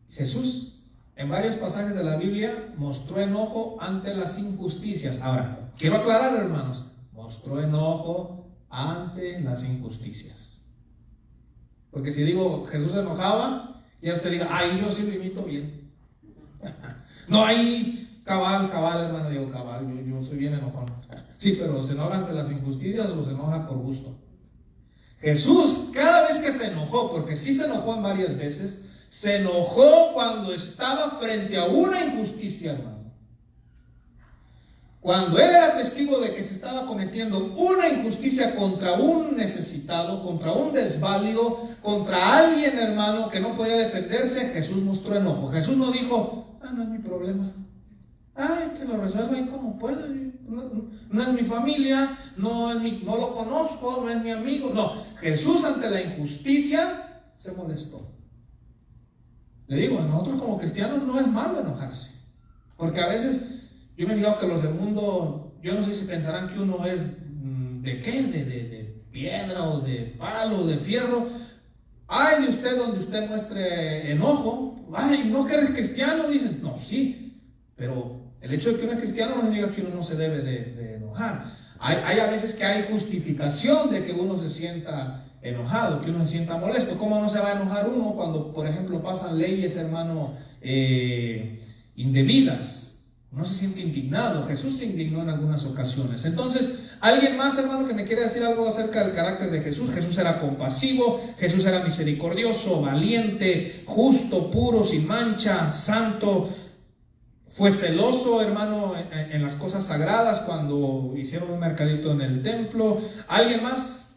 Jesús, en varios pasajes de la Biblia, mostró enojo ante las injusticias. Ahora, quiero aclarar, hermanos, mostró enojo ante las injusticias. Porque si digo Jesús se enojaba, ya usted diga, ay, yo sí lo imito bien. No, ahí cabal, hermano, digo cabal, yo soy bien enojón. Sí, pero se enoja ante las injusticias o se enoja por gusto. Jesús, cada vez que se enojó, porque sí se enojó en varias veces, se enojó cuando estaba frente a una injusticia, hermano. Cuando él era testigo de que se estaba cometiendo una injusticia contra un necesitado, contra un desválido, contra alguien, hermano, que no podía defenderse, Jesús mostró enojo. Jesús no dijo, no es mi problema. Ay, que lo resuelva ahí como pueda. No es mi familia, no lo conozco, no es mi amigo. No, Jesús ante la injusticia se molestó. Le digo, nosotros como cristianos no es malo enojarse. Porque a veces yo me he fijado que los del mundo, yo no sé si pensarán que uno es ¿de qué? De piedra o de palo o de fierro. Ay, de usted donde usted muestre enojo. Ay, ¿no que eres cristiano? Dicen, no, sí, pero el hecho de que uno es cristiano no significa que uno no se debe de enojar. Hay a veces que hay justificación de que uno se sienta enojado, que uno se sienta molesto. ¿Cómo no se va a enojar uno cuando, por ejemplo, pasan leyes, hermano, indebidas? Uno se siente indignado. Jesús se indignó en algunas ocasiones. Entonces, ¿alguien más, hermano, que me quiere decir algo acerca del carácter de Jesús? Jesús era compasivo, Jesús era misericordioso, valiente, justo, puro, sin mancha, santo. Fue celoso, hermano, en las cosas sagradas cuando hicieron un mercadito en el templo. ¿Alguien más?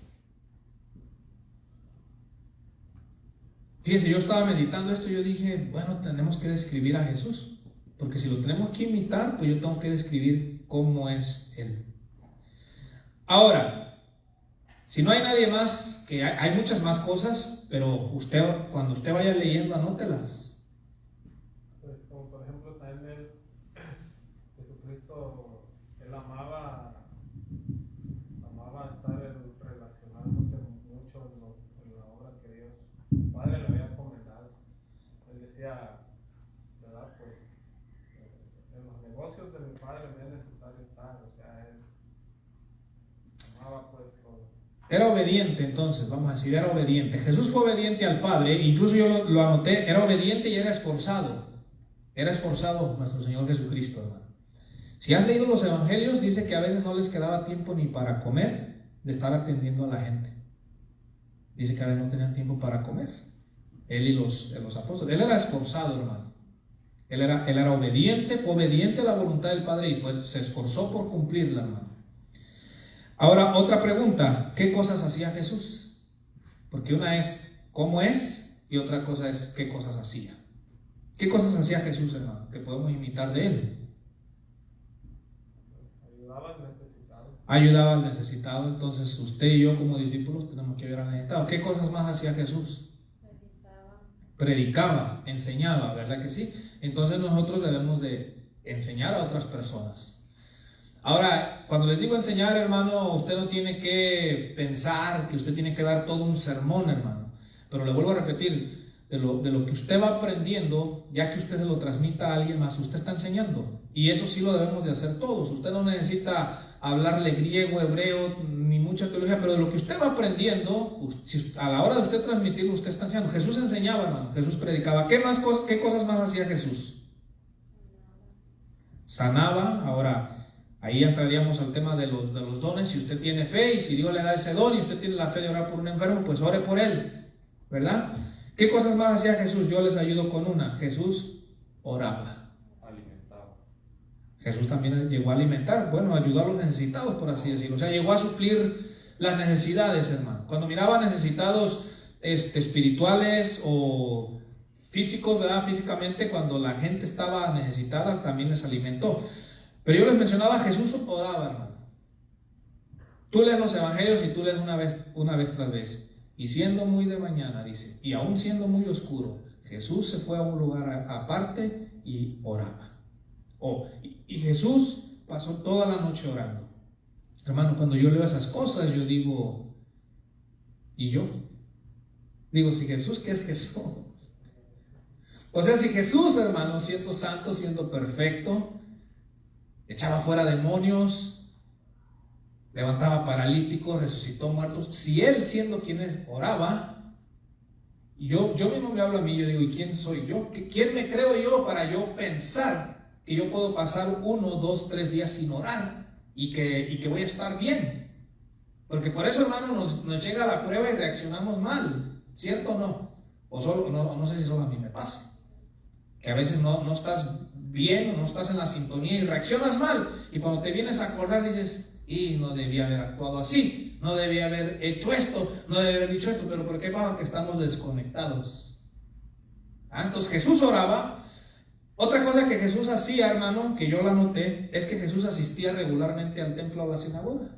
Fíjense, yo estaba meditando esto y yo dije, bueno, tenemos que describir a Jesús. Porque si lo tenemos que imitar, pues yo tengo que describir cómo es Él. Ahora, si no hay nadie más, que hay muchas más cosas, pero cuando usted vaya leyendo, anótelas. Pues como por ejemplo también Jesucristo, él amaba estar relacionándose mucho en la obra que Dios Padre le había encomendado. Él decía, ¿verdad? Pues en los negocios de mi Padre me es necesario estar. O sea, él amaba pues todo. Era obediente, entonces, vamos a decir, era obediente. Jesús fue obediente al Padre, incluso yo lo anoté, era obediente y era esforzado. Era esforzado nuestro Señor Jesucristo, hermano. Si has leído los evangelios, dice que a veces no les quedaba tiempo ni para comer, de estar atendiendo a la gente. Dice que a veces no tenían tiempo para comer. Él y los apóstoles. Él era esforzado, hermano. Él era obediente, fue obediente a la voluntad del Padre y se esforzó por cumplirla, hermano. Ahora, otra pregunta, ¿qué cosas hacía Jesús? Porque una es cómo es y otra cosa es qué cosas hacía. ¿Qué cosas hacía Jesús, hermano, que podemos imitar de Él? Ayudaba al necesitado. Ayudaba al necesitado, entonces usted y yo como discípulos tenemos que ayudar al necesitado. ¿Qué cosas más hacía Jesús? Predicaba, enseñaba, ¿verdad que sí? Entonces nosotros debemos de enseñar a otras personas. Ahora, cuando les digo enseñar, hermano, usted no tiene que pensar que usted tiene que dar todo un sermón, hermano. Pero le vuelvo a repetir, de lo que usted va aprendiendo, ya que usted se lo transmita a alguien más, usted está enseñando. Y eso sí lo debemos de hacer todos. Usted no necesita hablarle griego, hebreo, ni mucha teología, pero de lo que usted va aprendiendo, a la hora de usted transmitirlo, usted está enseñando. Jesús enseñaba, hermano, Jesús predicaba. ¿Qué cosas más hacía Jesús? Sanaba. Ahora, ahí entraríamos al tema de los dones. Si usted tiene fe y si Dios le da ese don y usted tiene la fe de orar por un enfermo, pues ore por él, ¿verdad? ¿Qué cosas más hacía Jesús? Yo les ayudo con una. Jesús oraba. Alimentaba. Jesús también llegó a alimentar, bueno, ayudó a los necesitados, por así decirlo. O sea, llegó a suplir las necesidades, hermano. Cuando miraba necesitados espirituales o físicos, ¿verdad? Físicamente, cuando la gente estaba necesitada, también les alimentó. Pero yo les mencionaba, Jesús oraba, hermano. Tú lees los evangelios y tú lees una vez tras vez. Y siendo muy de mañana, dice, y aún siendo muy oscuro, Jesús se fue a un lugar aparte y oraba. Y Jesús pasó toda la noche orando. Hermano, cuando yo leo esas cosas, yo digo, ¿y yo? Digo, si Jesús, ¿qué es Jesús? O sea, si Jesús, hermano, siendo santo, siendo perfecto, echaba fuera demonios, levantaba paralíticos, resucitó muertos, si Él, siendo quien es, oraba, yo mismo me hablo a mí, yo digo, ¿y quién soy yo? ¿Quién me creo yo para yo pensar que yo puedo pasar 1, 2, 3 días sin orar y que voy a estar bien? Porque por eso, hermano, nos llega la prueba y reaccionamos mal, ¿cierto o no? O solo, no sé si solo a mí me pasa, que a veces no estás bien o no estás en la sintonía y reaccionas mal, y cuando te vienes a acordar dices, y no debía haber actuado así, no debía haber hecho esto, no debía haber dicho esto, pero ¿por qué pasa? Que estamos desconectados. Entonces Jesús oraba. Otra cosa que Jesús hacía, hermano, que yo la noté, es que Jesús asistía regularmente al templo o a la sinagoga.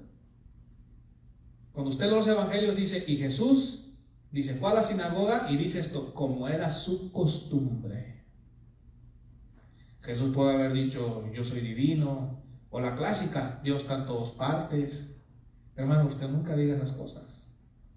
Cuando usted lee los evangelios dice, y Jesús, dice, fue a la sinagoga y dice esto, como era su costumbre. Jesús puede haber dicho, yo soy divino, o la clásica, Dios está en todas partes. Hermano, usted nunca diga esas cosas,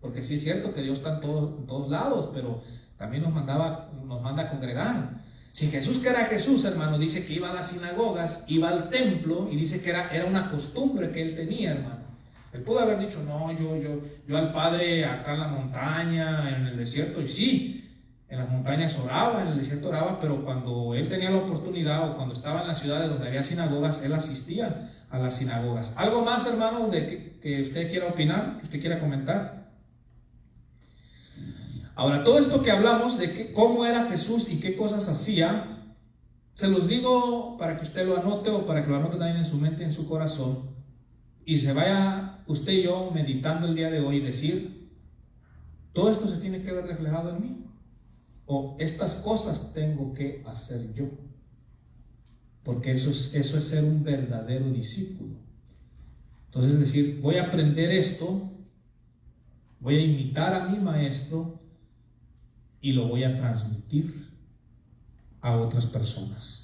porque sí es cierto que Dios está en todos lados, pero también nos manda a congregar. Si Jesús, que era Jesús, hermano, dice que iba a las sinagogas, iba al templo, y dice que era una costumbre que él tenía, hermano. Él pudo haber dicho, no, yo al Padre acá en la montaña, en el desierto, y sí, en las montañas oraba, en el desierto oraba, pero cuando él tenía la oportunidad o cuando estaba en las ciudades donde había sinagogas, él asistía a las sinagogas. ¿Algo más, hermano, de que usted quiera opinar, que usted quiera comentar? Ahora, todo esto que hablamos de cómo era Jesús y qué cosas hacía, se los digo para que usted lo anote o para que lo anote también en su mente y en su corazón, y se vaya usted y yo meditando el día de hoy y decir, todo esto se tiene que ver reflejado en mí. O estas cosas tengo que hacer yo, porque eso es ser un verdadero discípulo. Entonces, es decir, voy a aprender esto, voy a imitar a mi maestro y lo voy a transmitir a otras personas.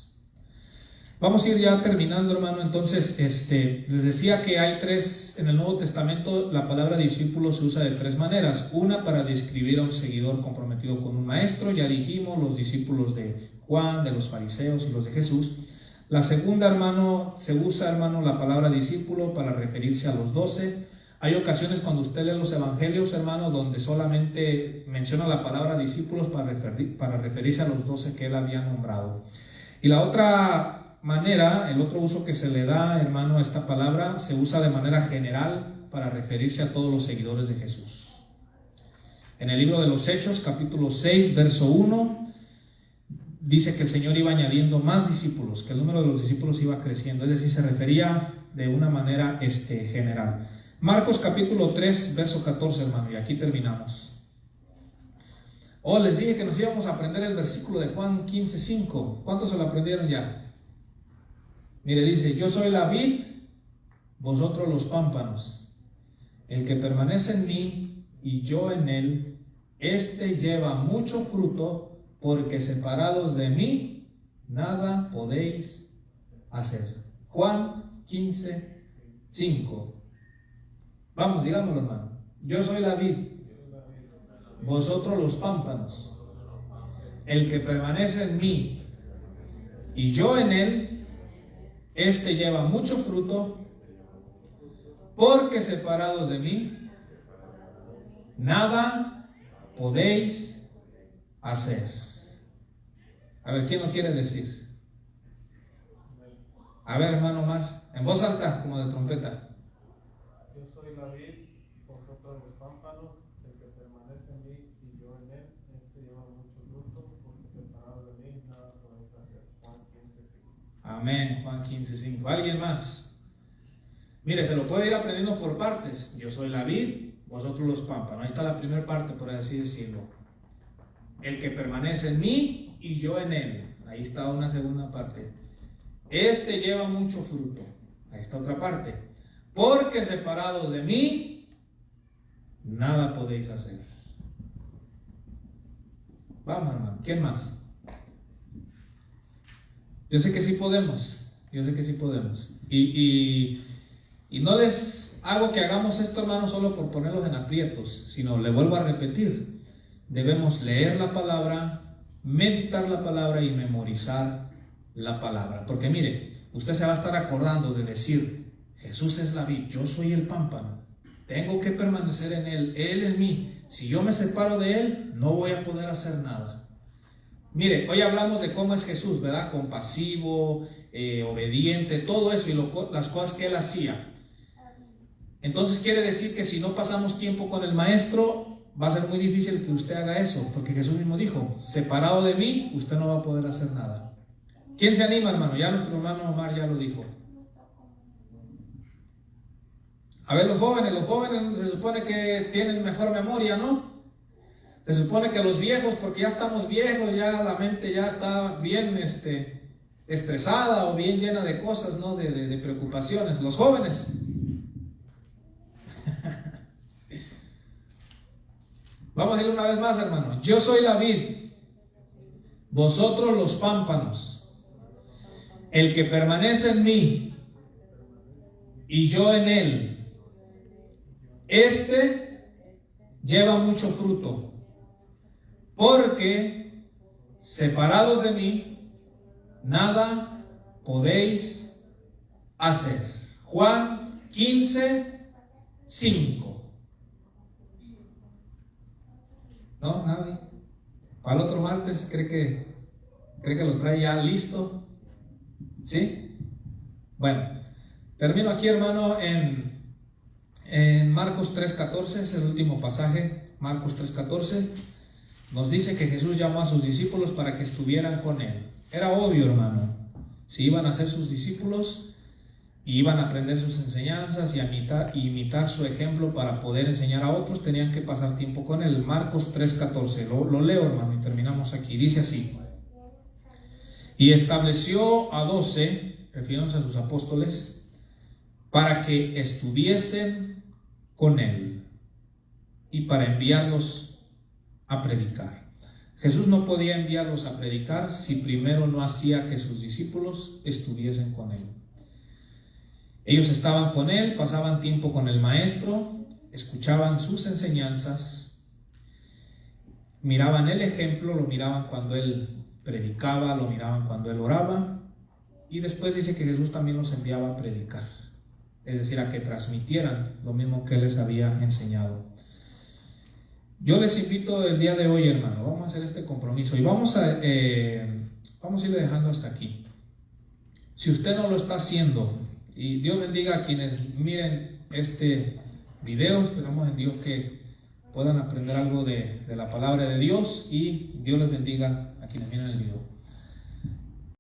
Vamos a ir ya terminando, hermano. Entonces, les decía que hay tres, en el Nuevo Testamento la palabra discípulo se usa de tres maneras. Una, para describir a un seguidor comprometido con un maestro, ya dijimos, los discípulos de Juan, de los fariseos y los de Jesús. La segunda, hermano, se usa, hermano, la palabra discípulo para referirse a los 12. Hay ocasiones cuando usted lee los evangelios, hermano, donde solamente menciona la palabra discípulos para referirse a los 12 que él había nombrado. Y la otra manera, el otro uso que se le da, hermano, a esta palabra, se usa de manera general para referirse a todos los seguidores de Jesús. En el libro de los Hechos, capítulo 6, verso 1, dice que el Señor iba añadiendo más discípulos, que el número de los discípulos iba creciendo, es decir, se refería de una manera general. Marcos capítulo 3, verso 14, hermano, y aquí terminamos. Les dije que nos íbamos a aprender el versículo de Juan 15:5. ¿Cuántos se lo aprendieron ya? Mire, dice, yo soy la vid, vosotros los pámpanos. El que permanece en mí y yo en él, este lleva mucho fruto, porque separados de mí, nada podéis hacer. Juan 15, 5. Vamos, digámoslo, hermano. Yo soy la vid, vosotros los pámpanos. El que permanece en mí y yo en él, este lleva mucho fruto, porque separados de mí, nada podéis hacer. A ver, ¿quién lo quiere decir? A ver, hermano Omar, en voz alta, como de trompeta. Yo soy la vid, vosotros los pámpanos, el que permanece en mí y yo en él, este lleva mucho fruto, porque separado de mí nada podéis hacer. Juan 15:5. Amén, Juan 15:5. ¿Alguien más? Mire, se lo puede ir aprendiendo por partes. Yo soy la vid, vosotros los pámpanos. Ahí está la primera parte, por así decirlo. El que permanece en mí y yo en él. Ahí está una segunda parte. Este lleva mucho fruto. Ahí está otra parte. Porque separados de mí, nada podéis hacer. Vamos, hermano. ¿Quién más? Yo sé que sí podemos. Yo sé que sí podemos. Y no les hago que hagamos esto, hermano, solo por ponerlos en aprietos, sino le vuelvo a repetir. Debemos leer la palabra, meditar la palabra y memorizar la palabra. Porque mire, usted se va a estar acordando de decir: Jesús es la vid, yo soy el pámpano, tengo que permanecer en él en mí. Si yo me separo de él, no voy a poder hacer nada. Mire, hoy hablamos de cómo es Jesús, ¿verdad? Compasivo, obediente, todo eso y las cosas que él hacía. Entonces quiere decir que si no pasamos tiempo con el maestro, va a ser muy difícil que usted haga eso, porque Jesús mismo dijo: separado de mí, usted no va a poder hacer nada. ¿Quién se anima, hermano? Ya nuestro hermano Omar ya lo dijo. A ver, los jóvenes se supone que tienen mejor memoria, ¿no? Se supone que los viejos, porque ya estamos viejos, ya la mente ya está bien estresada o bien llena de cosas, ¿no? De preocupaciones. Los jóvenes. Vamos a ir una vez más, hermano. Yo soy la vid, vosotros los pámpanos. El que permanece en mí y yo en él, este lleva mucho fruto, porque separados de mí nada podéis hacer. Juan 15:5. ¿No? ¿Nadie? Para el otro martes, ¿cree que lo trae ya listo? ¿Sí? Bueno, termino aquí, hermano, en Marcos 3:14, es el último pasaje. Marcos 3:14 nos dice que Jesús llamó a sus discípulos para que estuvieran con él. Era obvio, hermano, si iban a ser sus discípulos y iban a aprender sus enseñanzas y a imitar su ejemplo para poder enseñar a otros, tenían que pasar tiempo con él. Marcos 3:14, lo leo, hermano, y terminamos aquí. Dice así: y estableció a 12, refiriéndose a sus apóstoles, para que estuviesen con él y para enviarlos a predicar. Jesús no podía enviarlos a predicar si primero no hacía que sus discípulos estuviesen con él. Ellos estaban con él, pasaban tiempo con el maestro, escuchaban sus enseñanzas, miraban el ejemplo, lo miraban cuando él predicaba, lo miraban cuando él oraba, y después dice que Jesús también los enviaba a predicar, es decir, a que transmitieran lo mismo que él les había enseñado. Yo les invito el día de hoy, hermano, vamos a hacer este compromiso y vamos a irle dejando hasta aquí. Si usted no lo está haciendo, y Dios bendiga a quienes miren este video, esperamos en Dios que puedan aprender algo de la palabra de Dios, y Dios les bendiga a quienes miren el video.